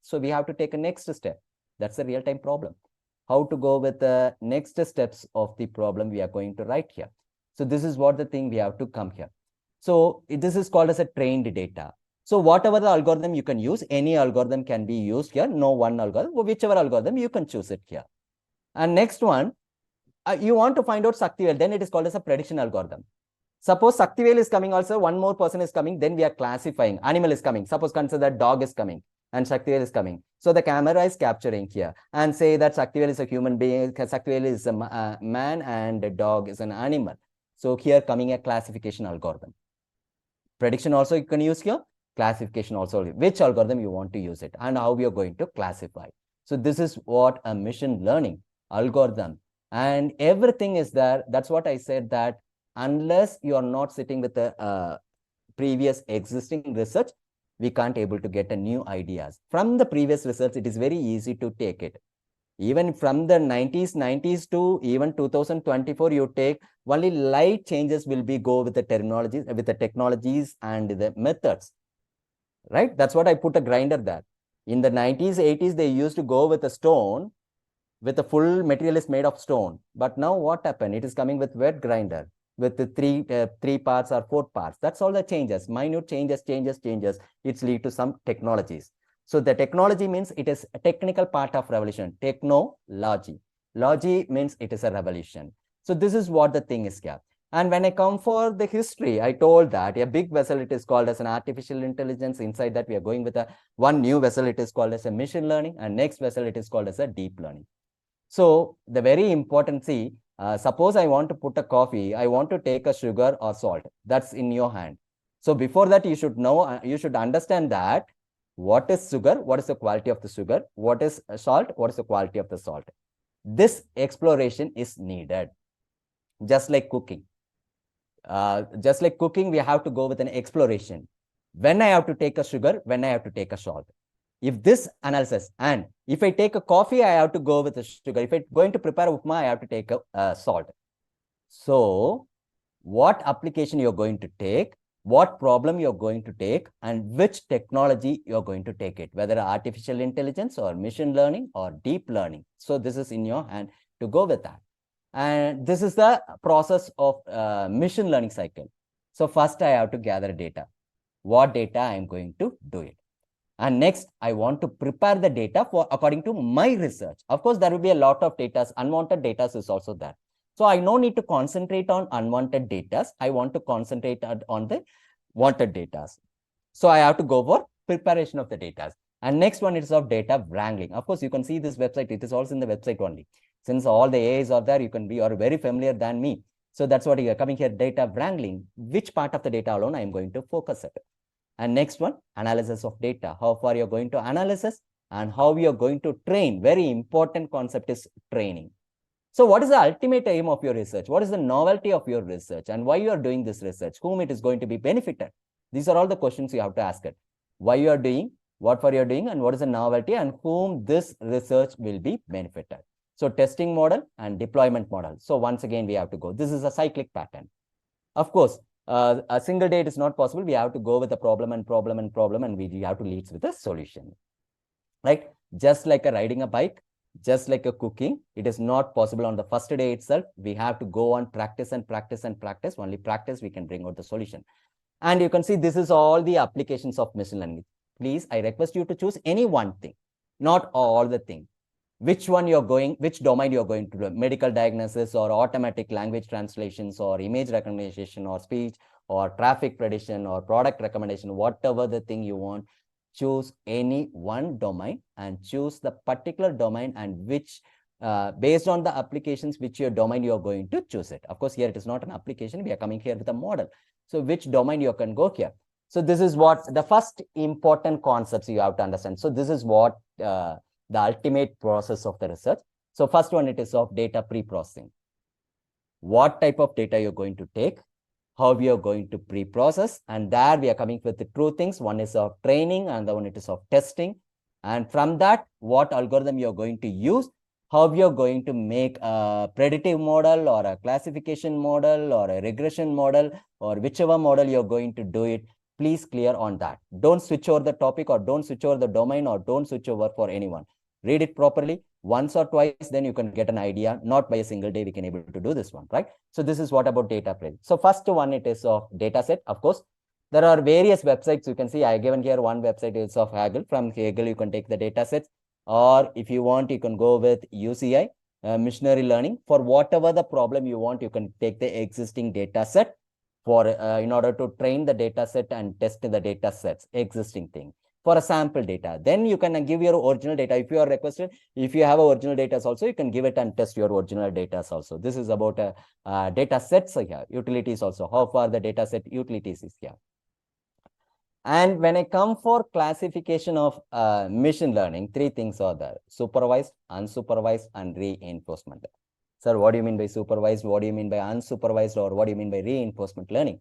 So we have to take a next step. That's a real-time problem. How to go with the next steps of the problem we are going to write here. So this is what the thing we have to come here. So this is called as a trained data. So whatever the algorithm you can use, any algorithm can be used here. No one algorithm, whichever algorithm you can choose it here. And next one, you want to find out Saktivel, then it is called as a prediction algorithm. Suppose Saktivel is coming also, one more person is coming, then we are classifying. Animal is coming. Suppose consider that dog is coming and Saktivel is coming. So the camera is capturing here and say that Saktivel is a human being, Saktivel is a man and a dog is an animal. So here coming a classification algorithm. Prediction also you can use here. Classification also, which algorithm you want to use it and how we are going to classify. So this is what a machine learning algorithm and everything is there. That's what I said, that unless you are not sitting with the previous existing research, we can't able to get a new ideas. From the previous research, it is very easy to take it. Even from the 90s to even 2024, you take only light changes will be go with the terminologies, with the technologies and the methods, right? That's what I put a grinder there. In the 90s, 80s, they used to go with a stone, with the full material is made of stone. But now what happened? It is coming with wet grinder with the three parts or 4 parts. That's all the changes, minute changes. It's lead to some technologies. So the technology means it is a technical part of revolution. Technology. Logy means it is a revolution. So this is what the thing is here. And when I come for the history, I told that a big vessel, it is called as an artificial intelligence. Inside that, we are going with one new vessel, it is called as a machine learning, and next vessel, it is called as a deep learning. So the very important, see, suppose I want to put a coffee, I want to take a sugar or salt. That's in your hand. So before that, you should know, you should understand that what is sugar, what is the quality of the sugar, what is salt, what is the quality of the salt. This exploration is needed. Just like cooking. We have to go with an exploration. When I have to take a sugar, when I have to take a salt. If this analysis, and if I take a coffee, I have to go with the sugar. If I'm going to prepare upma, I have to take a salt. So what application you're going to take, what problem you're going to take, and which technology you're going to take it, whether artificial intelligence or machine learning or deep learning. So this is in your hand to go with that. And this is the process of machine learning cycle. So first I have to gather data. What data I'm going to do it. And next, I want to prepare the data for according to my research. Of course, there will be a lot of data. Unwanted data is also there. So I no need to concentrate on unwanted data. I want to concentrate on the wanted data. So I have to go for preparation of the data. And next one is of data wrangling. Of course, you can see this website. It is also in the website only. Since all the A's are there, you are very familiar than me. So that's what you are coming here, data wrangling. Which part of the data alone I am going to focus it. And next one, analysis of data. How far you're going to analysis and how you're going to train. Very important concept is training. So what is the ultimate aim of your research? What is the novelty of your research and why you are doing this research? Whom it is going to be benefited? These are all the questions you have to ask it. Why you are doing, what for you are doing, and what is the novelty and whom this research will be benefited. So testing model and deployment model. So once again, we have to go. This is a cyclic pattern. Of course, a single day it is not possible. We have to go with a problem, and we have to lead with a solution. Right? Just like riding a bike, just like cooking, it is not possible on the first day itself. We have to go on practice. Only practice, we can bring out the solution. And you can see this is all the applications of machine learning. Please, I request you to choose any one thing, not all the things. Which domain you're going to do, medical diagnosis or automatic language translations or image recognition or speech or traffic prediction or product recommendation, whatever the thing you want, choose any one domain and choose the particular domain and which, based on the applications, which your domain you're going to choose it. Of course, here it is not an application. We are coming here with a model. So which domain you can go here. So this is what the first important concepts you have to understand. So this is what the ultimate process of the research. So first one, it is of data pre-processing. What type of data you're going to take, how we are going to pre-process, and there we are coming with the two things. One is of training and the one it is of testing. And from that, what algorithm you're going to use, how you're going to make a predictive model or a classification model or a regression model or whichever model you're going to do it. Please clear on that. Don't switch over the topic or don't switch over the domain or don't switch over for anyone. Read it properly once or twice, then you can get an idea. Not by a single day we can able to do this one, right? So this is what about data prep. So first one, it is of data set. Of course, there are various websites. You can see I given here one website is of Haggle. From Haggle, you can take the data sets, or if you want, you can go with UCI, missionary learning. For whatever the problem you want, you can take the existing data set for in order to train the data set and test the data sets, existing thing. For a sample data, then you can give your original data. If you are requested, if you have original data also, you can give it and test your original data also. This is about data sets here, utilities also, how far the data set utilities is here. And when I come for classification of machine learning, three things are there: supervised, unsupervised, and reinforcement. Sir, what do you mean by supervised? What do you mean by unsupervised? Or what do you mean by reinforcement learning?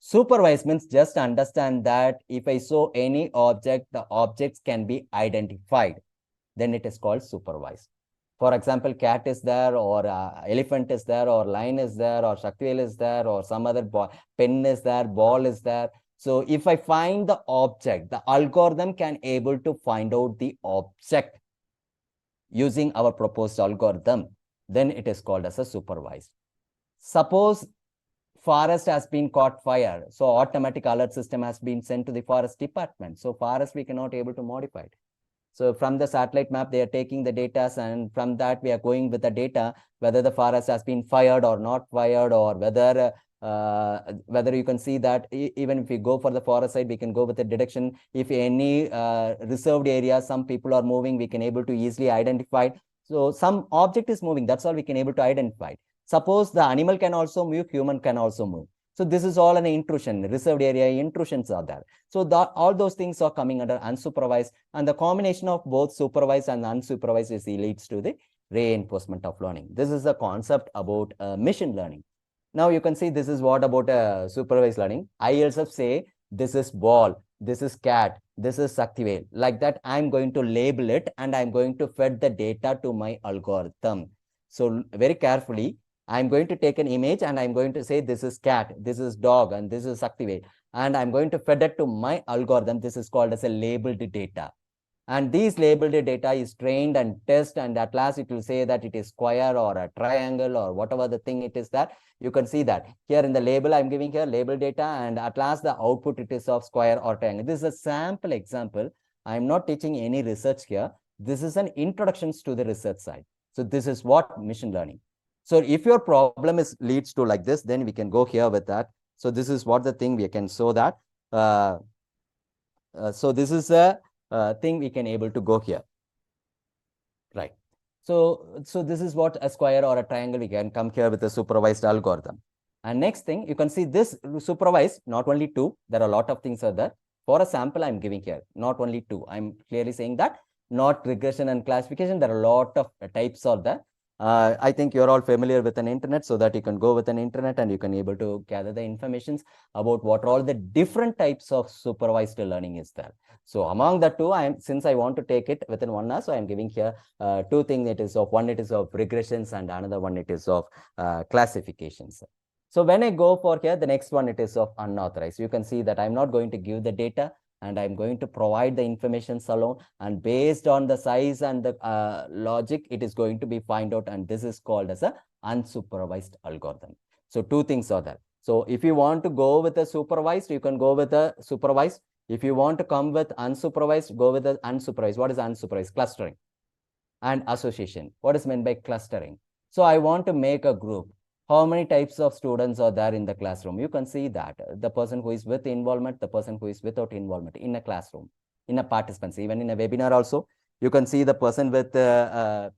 Supervised means just understand that if I show any object, the objects can be identified. Then it is called supervised. For example, cat is there, or elephant is there, or lion is there, or Shaktivel is there, or some other pen is there, ball is there. So if I find the object, the algorithm can able to find out the object using our proposed algorithm, then it is called as a supervised. Suppose forest has been caught fire, so automatic alert system has been sent to the forest department. So forest we cannot able to modify it. So from the satellite map, they are taking the data, and from that we are going with the data, whether the forest has been fired or not fired, or whether you can see that even if we go for the forest side, we can go with the detection. If any reserved area, some people are moving, we can able to easily identify it. So some object is moving, that's all we can able to identify. Suppose the animal can also move, human can also move. So this is all an intrusion, reserved area intrusions are there. So all those things are coming under unsupervised, and the combination of both supervised and unsupervised leads to the reinforcement of learning. This is the concept about machine learning. Now you can see this is what about supervised learning. I also say this is ball, this is cat, this is Shaktivel. Like that, I'm going to label it and I'm going to feed the data to my algorithm. So very carefully, I'm going to take an image and I'm going to say this is cat, this is dog, and this is Shaktivel. And I'm going to feed it to my algorithm. This is called as a labeled data. And these labeled data is trained and tested, and at last it will say that it is square or a triangle or whatever the thing it is that. You can see that here in the label I'm giving here label data, and at last the output it is of square or triangle. This is a sample example. I'm not teaching any research here. This is an introduction to the research side. So this is what machine learning. So if your problem leads to like this, then we can go here with that. So this is what the thing we can show that. So this is a thing we can able to go here. Right. So this is what a square or a triangle we can come here with a supervised algorithm. And next thing, you can see this supervised, not only two, there are a lot of things are there. For a sample, I'm giving here, not only two. I'm clearly saying that, not regression and classification. There are a lot of types are there. I think you're all familiar with an internet, so that you can go with an internet and you can able to gather the informations about what all the different types of supervised learning is there. So among the two, since I want to take it within 1 hour, so I'm giving here two things. It is of one, it is of regressions, and another one it is of classifications. So when I go for here, the next one it is of unauthorized. You can see that I'm not going to give the data, and I'm going to provide the information alone, and based on the size and the logic, it is going to be find out, and this is called as a unsupervised algorithm. So two things are there. So if you want to go with a supervised, you can go with a supervised. If you want to come with unsupervised, go with the unsupervised. What is unsupervised? Clustering and association. What is meant by clustering? So I want to make a group. How many types of students are there in the classroom? You can see that the person who is with involvement, the person who is without involvement in a classroom, in a participants, even in a webinar also, you can see the person with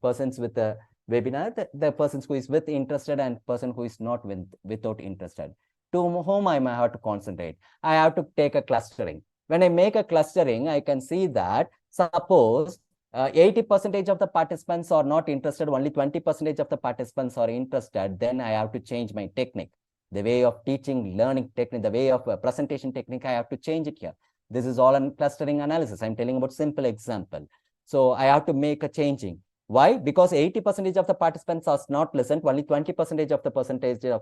persons with the webinar, the persons who is with interested and person who is not without interested. To whom I might have to concentrate. I have to take a clustering. When I make a clustering, I can see that suppose 80% of the participants are not interested, only 20% of the participants are interested, then I have to change my technique. The way of teaching, learning technique, the way of presentation technique, I have to change it here. This is all in clustering analysis. I'm telling about simple example. So I have to make a changing. Why? Because 80% of the participants are not listened, only 20% of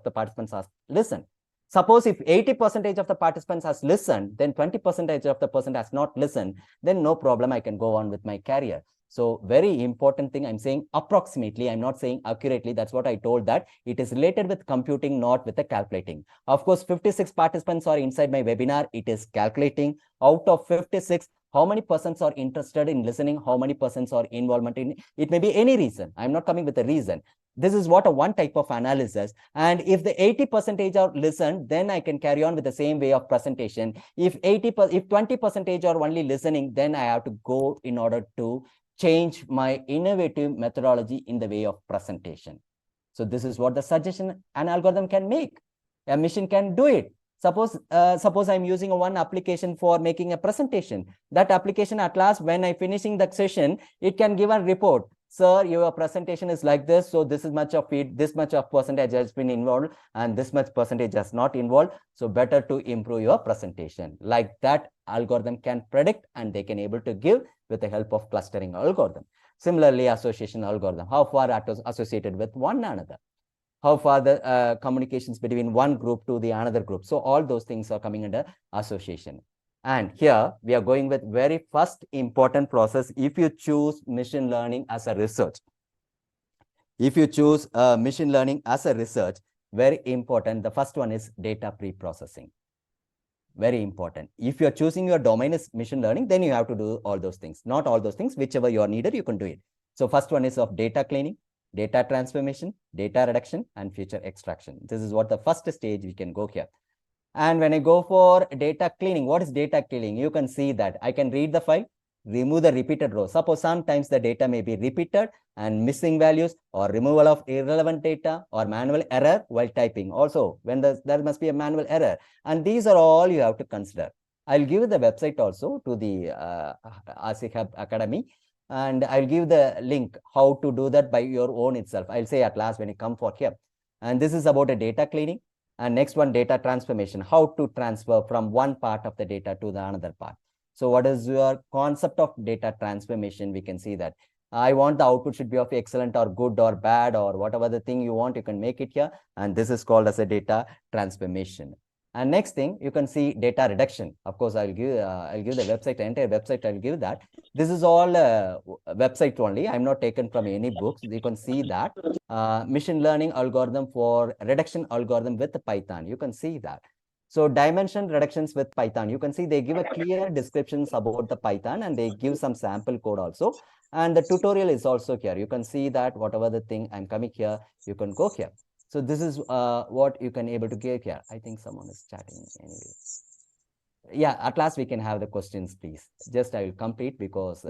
the participants are listened. Suppose if 80% of the participants has listened, then 20% of the person has not listened, then no problem, I can go on with my career. So very important thing, I'm saying approximately, I'm not saying accurately. That's what I told, that it is related with computing, not with the calculating. Of course, 56 participants are inside my webinar. It is calculating. Out of 56, how many persons are interested in listening? How many persons are involvement in? It may be any reason. I'm not coming with a reason. This is what one type of analysis. And if the 80% are listened, then I can carry on with the same way of presentation. If 20% are only listening, then I have to go in order to change my innovative methodology in the way of presentation. So this is what the suggestion an algorithm can make. A machine can do it. Suppose I'm using one application for making a presentation. That application at last, when I finishing the session, it can give a report. sir, your presentation is like this, so this is much of it, this much of percentage has been involved and this much percentage has not involved, so better to improve your presentation. Like that, algorithm can predict and they can able to give with the help of clustering algorithm. Similarly, association algorithm, how far it is associated with one another, how far the communications between one group to the another group. So all those things are coming under association. And here we are going with very first important process. If you choose machine learning as a research, if you choose machine learning as a research, very important. The first one is data pre-processing. Very important. If you're choosing your domain is machine learning, then you have to do all those things. Not all those things, whichever you are needed, you can do it. So first one is of data cleaning, data transformation, data reduction, and feature extraction. This is what the first stage we can go here. And when I go for data cleaning, what is data cleaning? You can see that I can read the file, remove the repeated rows. Suppose sometimes the data may be repeated and missing values or removal of irrelevant data or manual error while typing. Also, when there must be a manual error. And these are all you have to consider. I'll give the website also to the RCHUB Academy. And I'll give the link how to do that by your own itself. I'll say at last when you come for here. And this is about a data cleaning. And next one, data transformation, how to transfer from one part of the data to the another part. So what is your concept of data transformation? We can see that I want the output should be of excellent or good or bad or whatever the thing you want, you can make it here. And this is called as a data transformation. And next thing, you can see data reduction. Of course, I'll give the website, entire website, I'll give that. This is all website only. I'm not taken from any books. You can see that machine learning algorithm for reduction algorithm with Python. You can see that. So dimension reductions with Python, you can see they give a clear descriptions about the Python and they give some sample code also. And the tutorial is also here. You can see that whatever the thing I'm coming here, you can go here. So this is what you can able to get here. I think someone is chatting anyway. Yeah, at last we can have the questions, please. Just I will complete because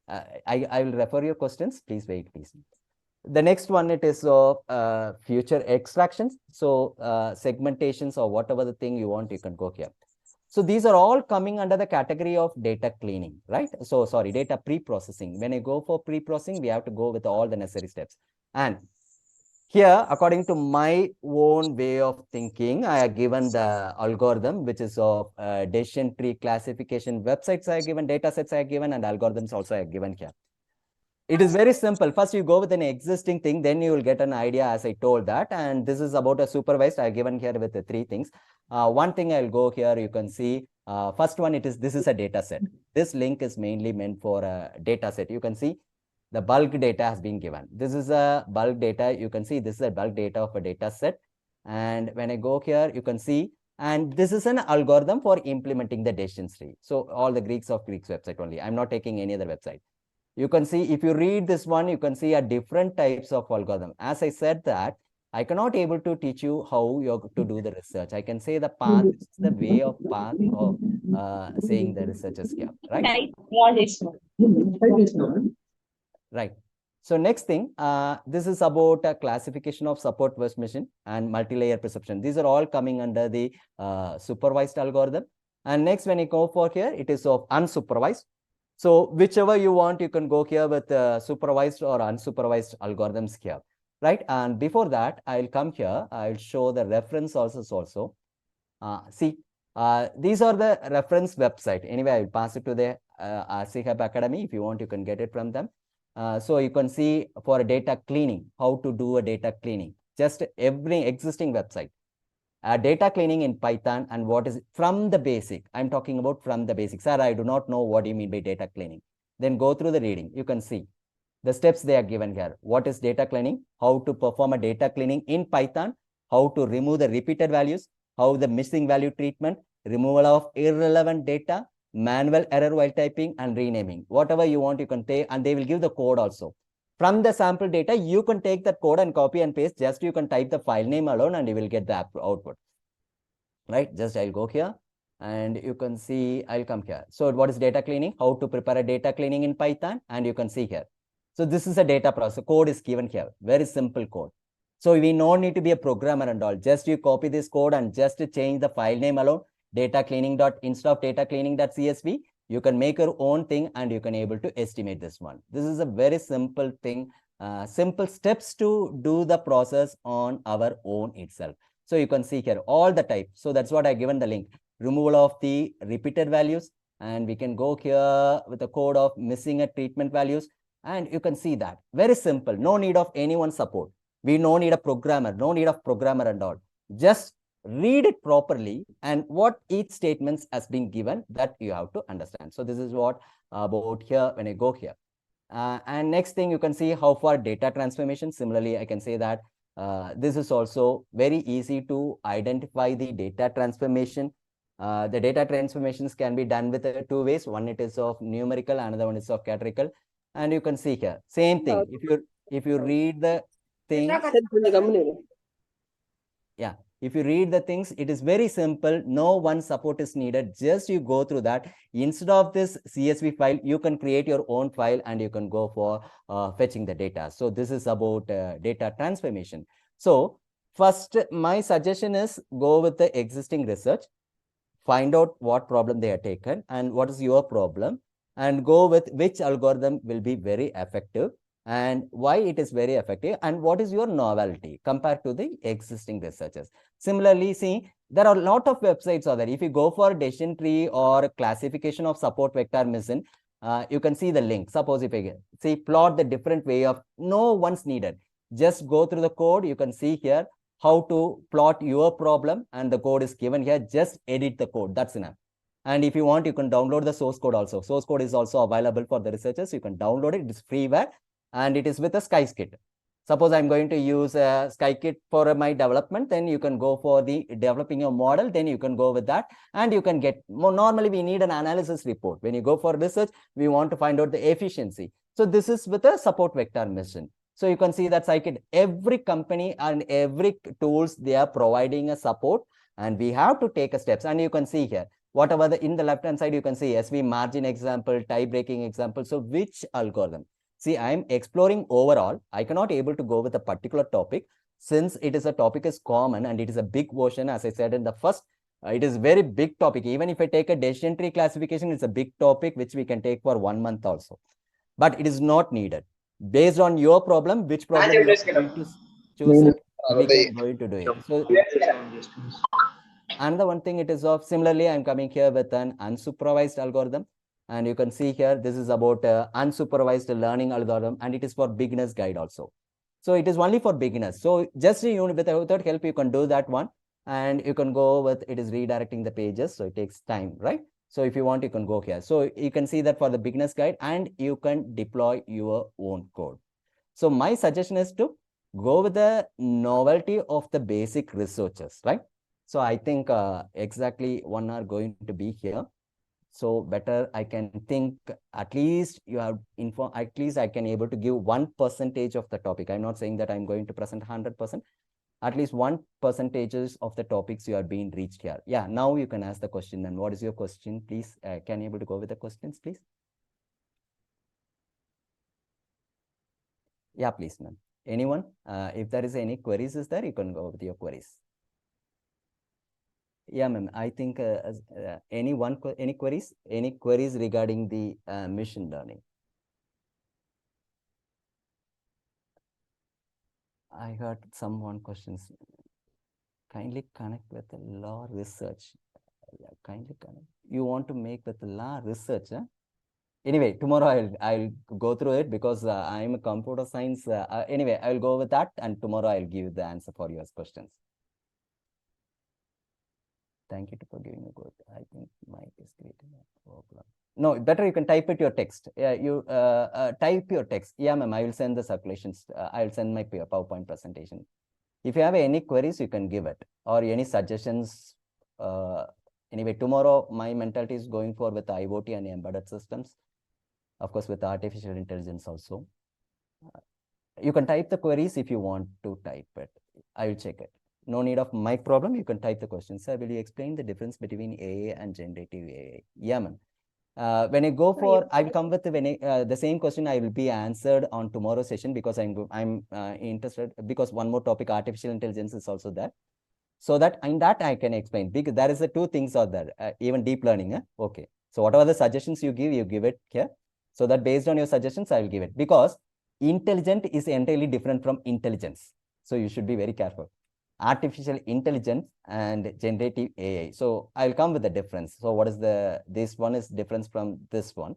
I will refer your questions. Please wait, please. The next one, it is future extractions. So segmentations or whatever the thing you want, you can go here. So these are all coming under the category of data cleaning, right? So sorry, data pre-processing. When I go for pre-processing, we have to go with all the necessary steps. And here, according to my own way of thinking, I have given the algorithm, which is of decision tree classification. Websites I have given, data sets I have given, and algorithms also I have given here. It is very simple. First, you go with an existing thing, then you will get an idea, as I told that. And this is about a supervised. I have given here with the three things. One thing I'll go here, you can see. First one, this is a data set. This link is mainly meant for a data set. You can see the bulk data has been given. This is a bulk data. You can see this is a bulk data of a data set. And when I go here, you can see, and this is an algorithm for implementing the decision tree. So all the Greeks website only. I'm not taking any other website. You can see, if you read this one, you can see a different types of algorithm. As I said that, I cannot able to teach you how you're to do the research. I can say the path, the way of path of saying the researchers here, right? Right. So next thing, this is about a classification of support versus machine and multi-layer perception. These are all coming under the supervised algorithm. And next, when you go for here, it is of unsupervised. So whichever you want, you can go here with supervised or unsupervised algorithms here, right? And before that, I'll come here. I'll show the reference also. See, these are the reference website. Anyway, I'll pass it to the RCHUB Academy. If you want, you can get it from them. So you can see for data cleaning, how to do a data cleaning. Just every existing website. Data cleaning in Python and what is from the basic. I'm talking about from the basic. Sir, I do not know what you mean by data cleaning. Then go through the reading. You can see the steps they are given here. What is data cleaning? How to perform a data cleaning in Python? How to remove the repeated values? How the missing value treatment? Removal of irrelevant data? Manual error while typing and renaming. Whatever you want, you can take, and they will give the code also. From the sample data, you can take that code and copy and paste. Just you can type the file name alone and you will get the output. Right? Just I'll go here and you can see, I'll come here. So what is data cleaning? How to prepare a data cleaning in Python? And you can see here. So this is a data process. Code is given here. Very simple code. So we don't need to be a programmer and all. Just you copy this code and just change the file name alone. Data cleaning instead of data cleaning.csv, You can make your own thing and you can able to estimate this one. This is a very simple thing, simple steps to do the process on our own itself. So you can see here all the type. So that's what I given the link. Removal of the repeated values, and we can go here with the code of missing a treatment values, and you can see that very simple. No need of anyone support. We no need a programmer, no need of programmer and all. Just read it properly, and what each statements has been given, that you have to understand. So this is what about here when I go here. And next thing, you can see how far data transformation. Similarly, I can say that this is also very easy to identify the data transformation. The data transformations can be done with two ways. One, it is of numerical, another one is of categorical. And you can see here, same thing. If you read the thing, yeah, if you read the things, it is very simple. No one support is needed. Just you go through that. Instead of this CSV file, you can create your own file and you can go for fetching the data. So this is about data transformation. So first, my suggestion is go with the existing research, find out what problem they have taken and what is your problem, and go with which algorithm will be very effective and why it is very effective, and what is your novelty compared to the existing researchers. Similarly, see, there are a lot of websites out there. If you go for decision tree or classification of support vector mission, you can see the link. Suppose if I see plot the different way of, no one's needed. Just go through the code. You can see here how to plot your problem, and the code is given here. Just edit the code. That's enough. And if you want, you can download the source code also. Source code is also available for the researchers. You can download it. It is freeware, and it is with a SkyKit. Suppose I'm going to use a SkyKit for my development, then you can go for the developing your model, then you can go with that, and you can get more. Normally, we need an analysis report. When you go for research, we want to find out the efficiency. So this is with a support vector mission. So you can see that SciKit, every company and every tools, they are providing a support, and we have to take a steps. And you can see here, whatever in the left-hand side, you can see SV margin example, tie breaking example. So which algorithm? See, I'm exploring overall. I cannot able to go with a particular topic, since it is a topic is common and it is a big version. As I said in the first, it is very big topic. Even if I take a decision tree classification, it's a big topic, which we can take for 1 month also. But it is not needed. Based on your problem, which problem you are going to choose it, we can going to do it. So another one thing, it is of, similarly, I'm coming here with an unsupervised algorithm, and you can see here, this is about unsupervised learning algorithm, and it is for beginners guide also. So it is only for beginners. So just without help, you can do that one, and you can go with, it is redirecting the pages, so it takes time, right? So if you want, you can go here. So you can see that for the beginner's guide, and you can deploy your own code. So my suggestion is to go with the novelty of the basic researchers, right? So I think exactly 1 hour going to be here. So better I can think, at least you have info, at least I can able to give 1% of the topic. I'm not saying that I'm going to present 100%. At least 1% of the topics you are being reached here. Yeah, now you can ask the question. And what is your question, please? Can you able to go with the questions, please? Yeah, please, ma'am. Anyone? If there is any queries, is there? You can go with your queries. Yeah, ma'am. I think any queries? Any queries regarding the machine learning? I heard someone questions. Kindly connect with the law research. Kindly connect. You want to make with the law research, huh? Anyway, tomorrow I'll go through it, because I'm a computer science. Anyway, I'll go with that, and tomorrow I'll give the answer for your questions. Thank you for giving a good. I think Mike is creating a problem. No, better you can type it your text. Yeah, you type your text. Yeah, ma'am, I will send the circulations. I'll send my PowerPoint presentation. If you have any queries, you can give it, or any suggestions. Anyway, tomorrow my mentality is going for with IoT and embedded systems, of course, with artificial intelligence also. You can type the queries if you want to type it. I will check it. No need of my problem. You can type the questions. Sir, will you explain the difference between AA and generative AA? Yeah, ma'am. When I go for, I will come with the same question. I will be answered on tomorrow's session, because I'm interested, because one more topic, artificial intelligence, is also there. So that in that I can explain, because there is two things are there, even deep learning. Okay. So whatever the suggestions you give it here. So that based on your suggestions, I will give it, because intelligent is entirely different from intelligence. So you should be very careful. Artificial intelligence and generative AI. So I'll come with the difference. So what is this one is difference from this one.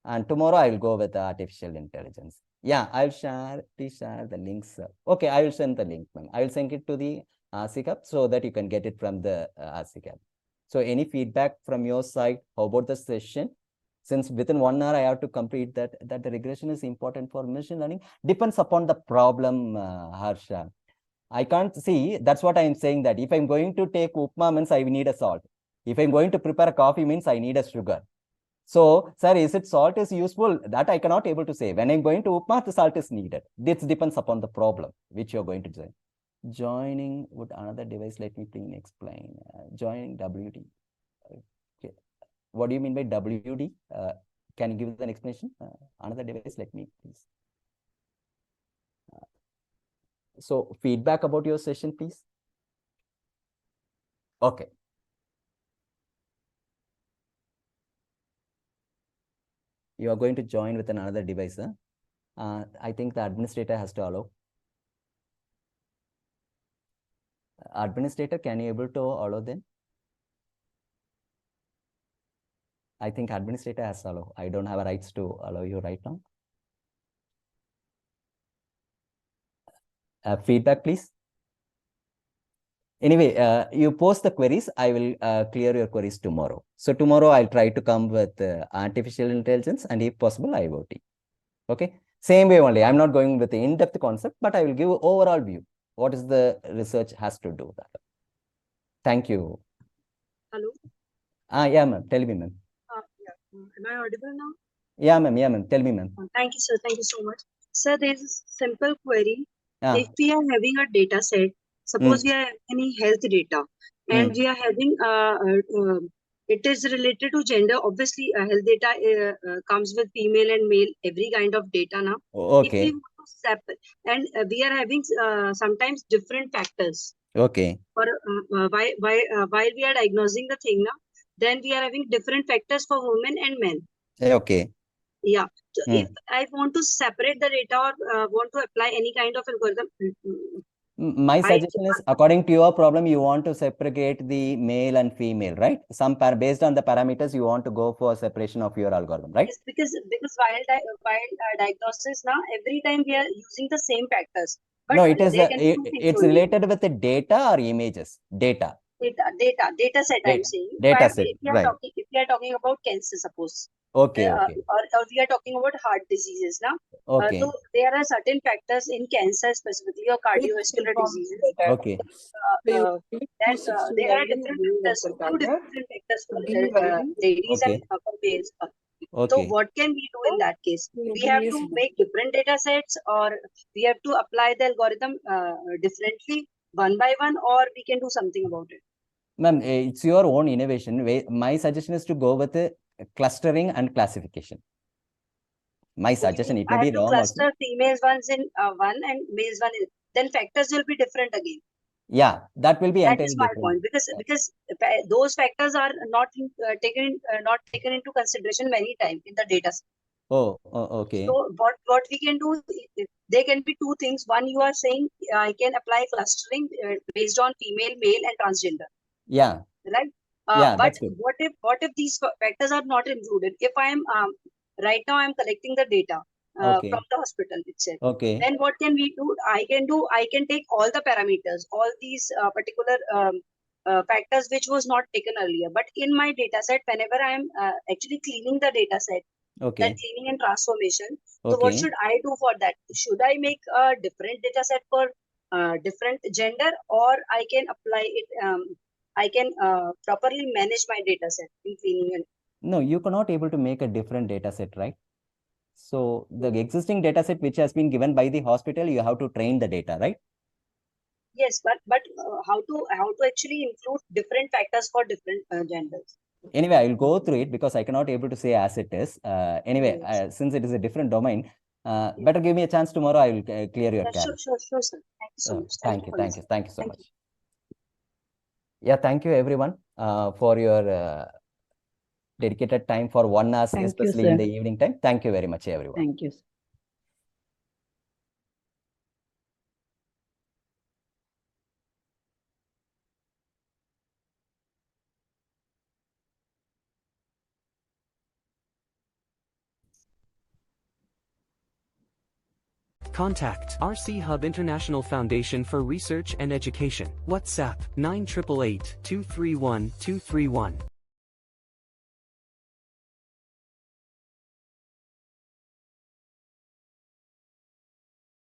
And tomorrow I will go with the artificial intelligence. Yeah, I'll please share the links. Okay, I will send the link, ma'am. I will send it to the RCHUB so that you can get it from the RCHUB. So any feedback from your side? How about the session? Since within 1 hour I have to complete that the regression is important for machine learning. Depends upon the problem, Harsha. I can't see. That's what I'm saying, that if I'm going to take upma means I need a salt. If I'm going to prepare a coffee means I need a sugar. So, sir, is it salt is useful? That I cannot able to say. When I'm going to upma, the salt is needed. This depends upon the problem which you're going to join. Joining with another device, let me please explain. Joining WD. Okay. What do you mean by WD? Can you give an explanation? Another device, let me please. So feedback about your session, please. Okay. You are going to join with another device. Huh? I think the administrator has to allow. Administrator, can you able to allow them? I think administrator has to allow. I don't have a rights to allow you right now. Feedback, please. Anyway, you post the queries. I will clear your queries tomorrow. So tomorrow I'll try to come with artificial intelligence and if possible IoT. Okay. Same way only. I'm not going with the in-depth concept, but I will give overall view. What is the research has to do that. Thank you. Hello. Yeah, ma'am. Tell me, ma'am. Yeah. Am I audible now? Yeah, ma'am. Yeah, ma'am. Tell me, ma'am. Thank you, sir. Thank you so much. Sir, there is a simple query. If we are having a data set, suppose we are having any health data, and we are having it is related to gender. Obviously, health data comes with female and male, every kind of data now. Okay. If we want to separate, and we are having sometimes different factors. Okay. For while we are diagnosing the thing now, then we are having different factors for women and men. Okay. Yeah. So if I want to separate the data or want to apply any kind of algorithm, my suggestion is, according to your problem, you want to segregate the male and female, right? Based on the parameters, you want to go for separation of your algorithm, right? Yes, because while diagnosis now, every time we are using the same factors. But no, it's related with the data or images. Data set. I'm saying. Data set. If we are talking about cancer, suppose. Okay. Or we are talking about heart diseases now. Okay. So there are certain factors in cancer specifically or cardiovascular diseases. Okay. There are different factors, two different factors for ladies and for males. Okay. So what can we do in that case? We have to make different data sets, or we have to apply the algorithm differently one by one, or we can do something about it. Ma'am, it's your own innovation. My suggestion is to go with clustering and classification. My suggestion, it may be wrong. Cluster females ones in one and males one in, then factors will be different again. Yeah, that will be that entirely is my different. Point, because those factors are not taken into consideration many times in the data set. Oh, okay. So what we can do, there can be two things. One, you are saying I can apply clustering based on female, male, and transgender. Yeah. Right. But what if these factors are not included? If I am right now I'm collecting the data from the hospital itself. Okay. Then what can we do? I can take all the parameters, all these particular factors which was not taken earlier. But in my data set, whenever I am actually cleaning the data set, that cleaning and transformation. So what should I do for that? Should I make a different data set for different gender, or I can apply it? I can properly manage my data set in cleaning and. No, you cannot able to make a different data set, right? So the existing data set which has been given by the hospital, you have to train the data, right? Yes, but how to actually include different factors for different genders? Anyway, I will go through it because I cannot able to say as it is. Anyway, since it is a different domain, better give me a chance tomorrow. I will clear your Sure, sir. Thank you so much. Thank you so much. Yeah, thank you everyone for your dedicated time for 1 hour, Thank you, especially in sir. the evening time. Thank you very much, everyone. Thank you. Contact RCHUB International Foundation for Research and Education. WhatsApp 9888 231 231.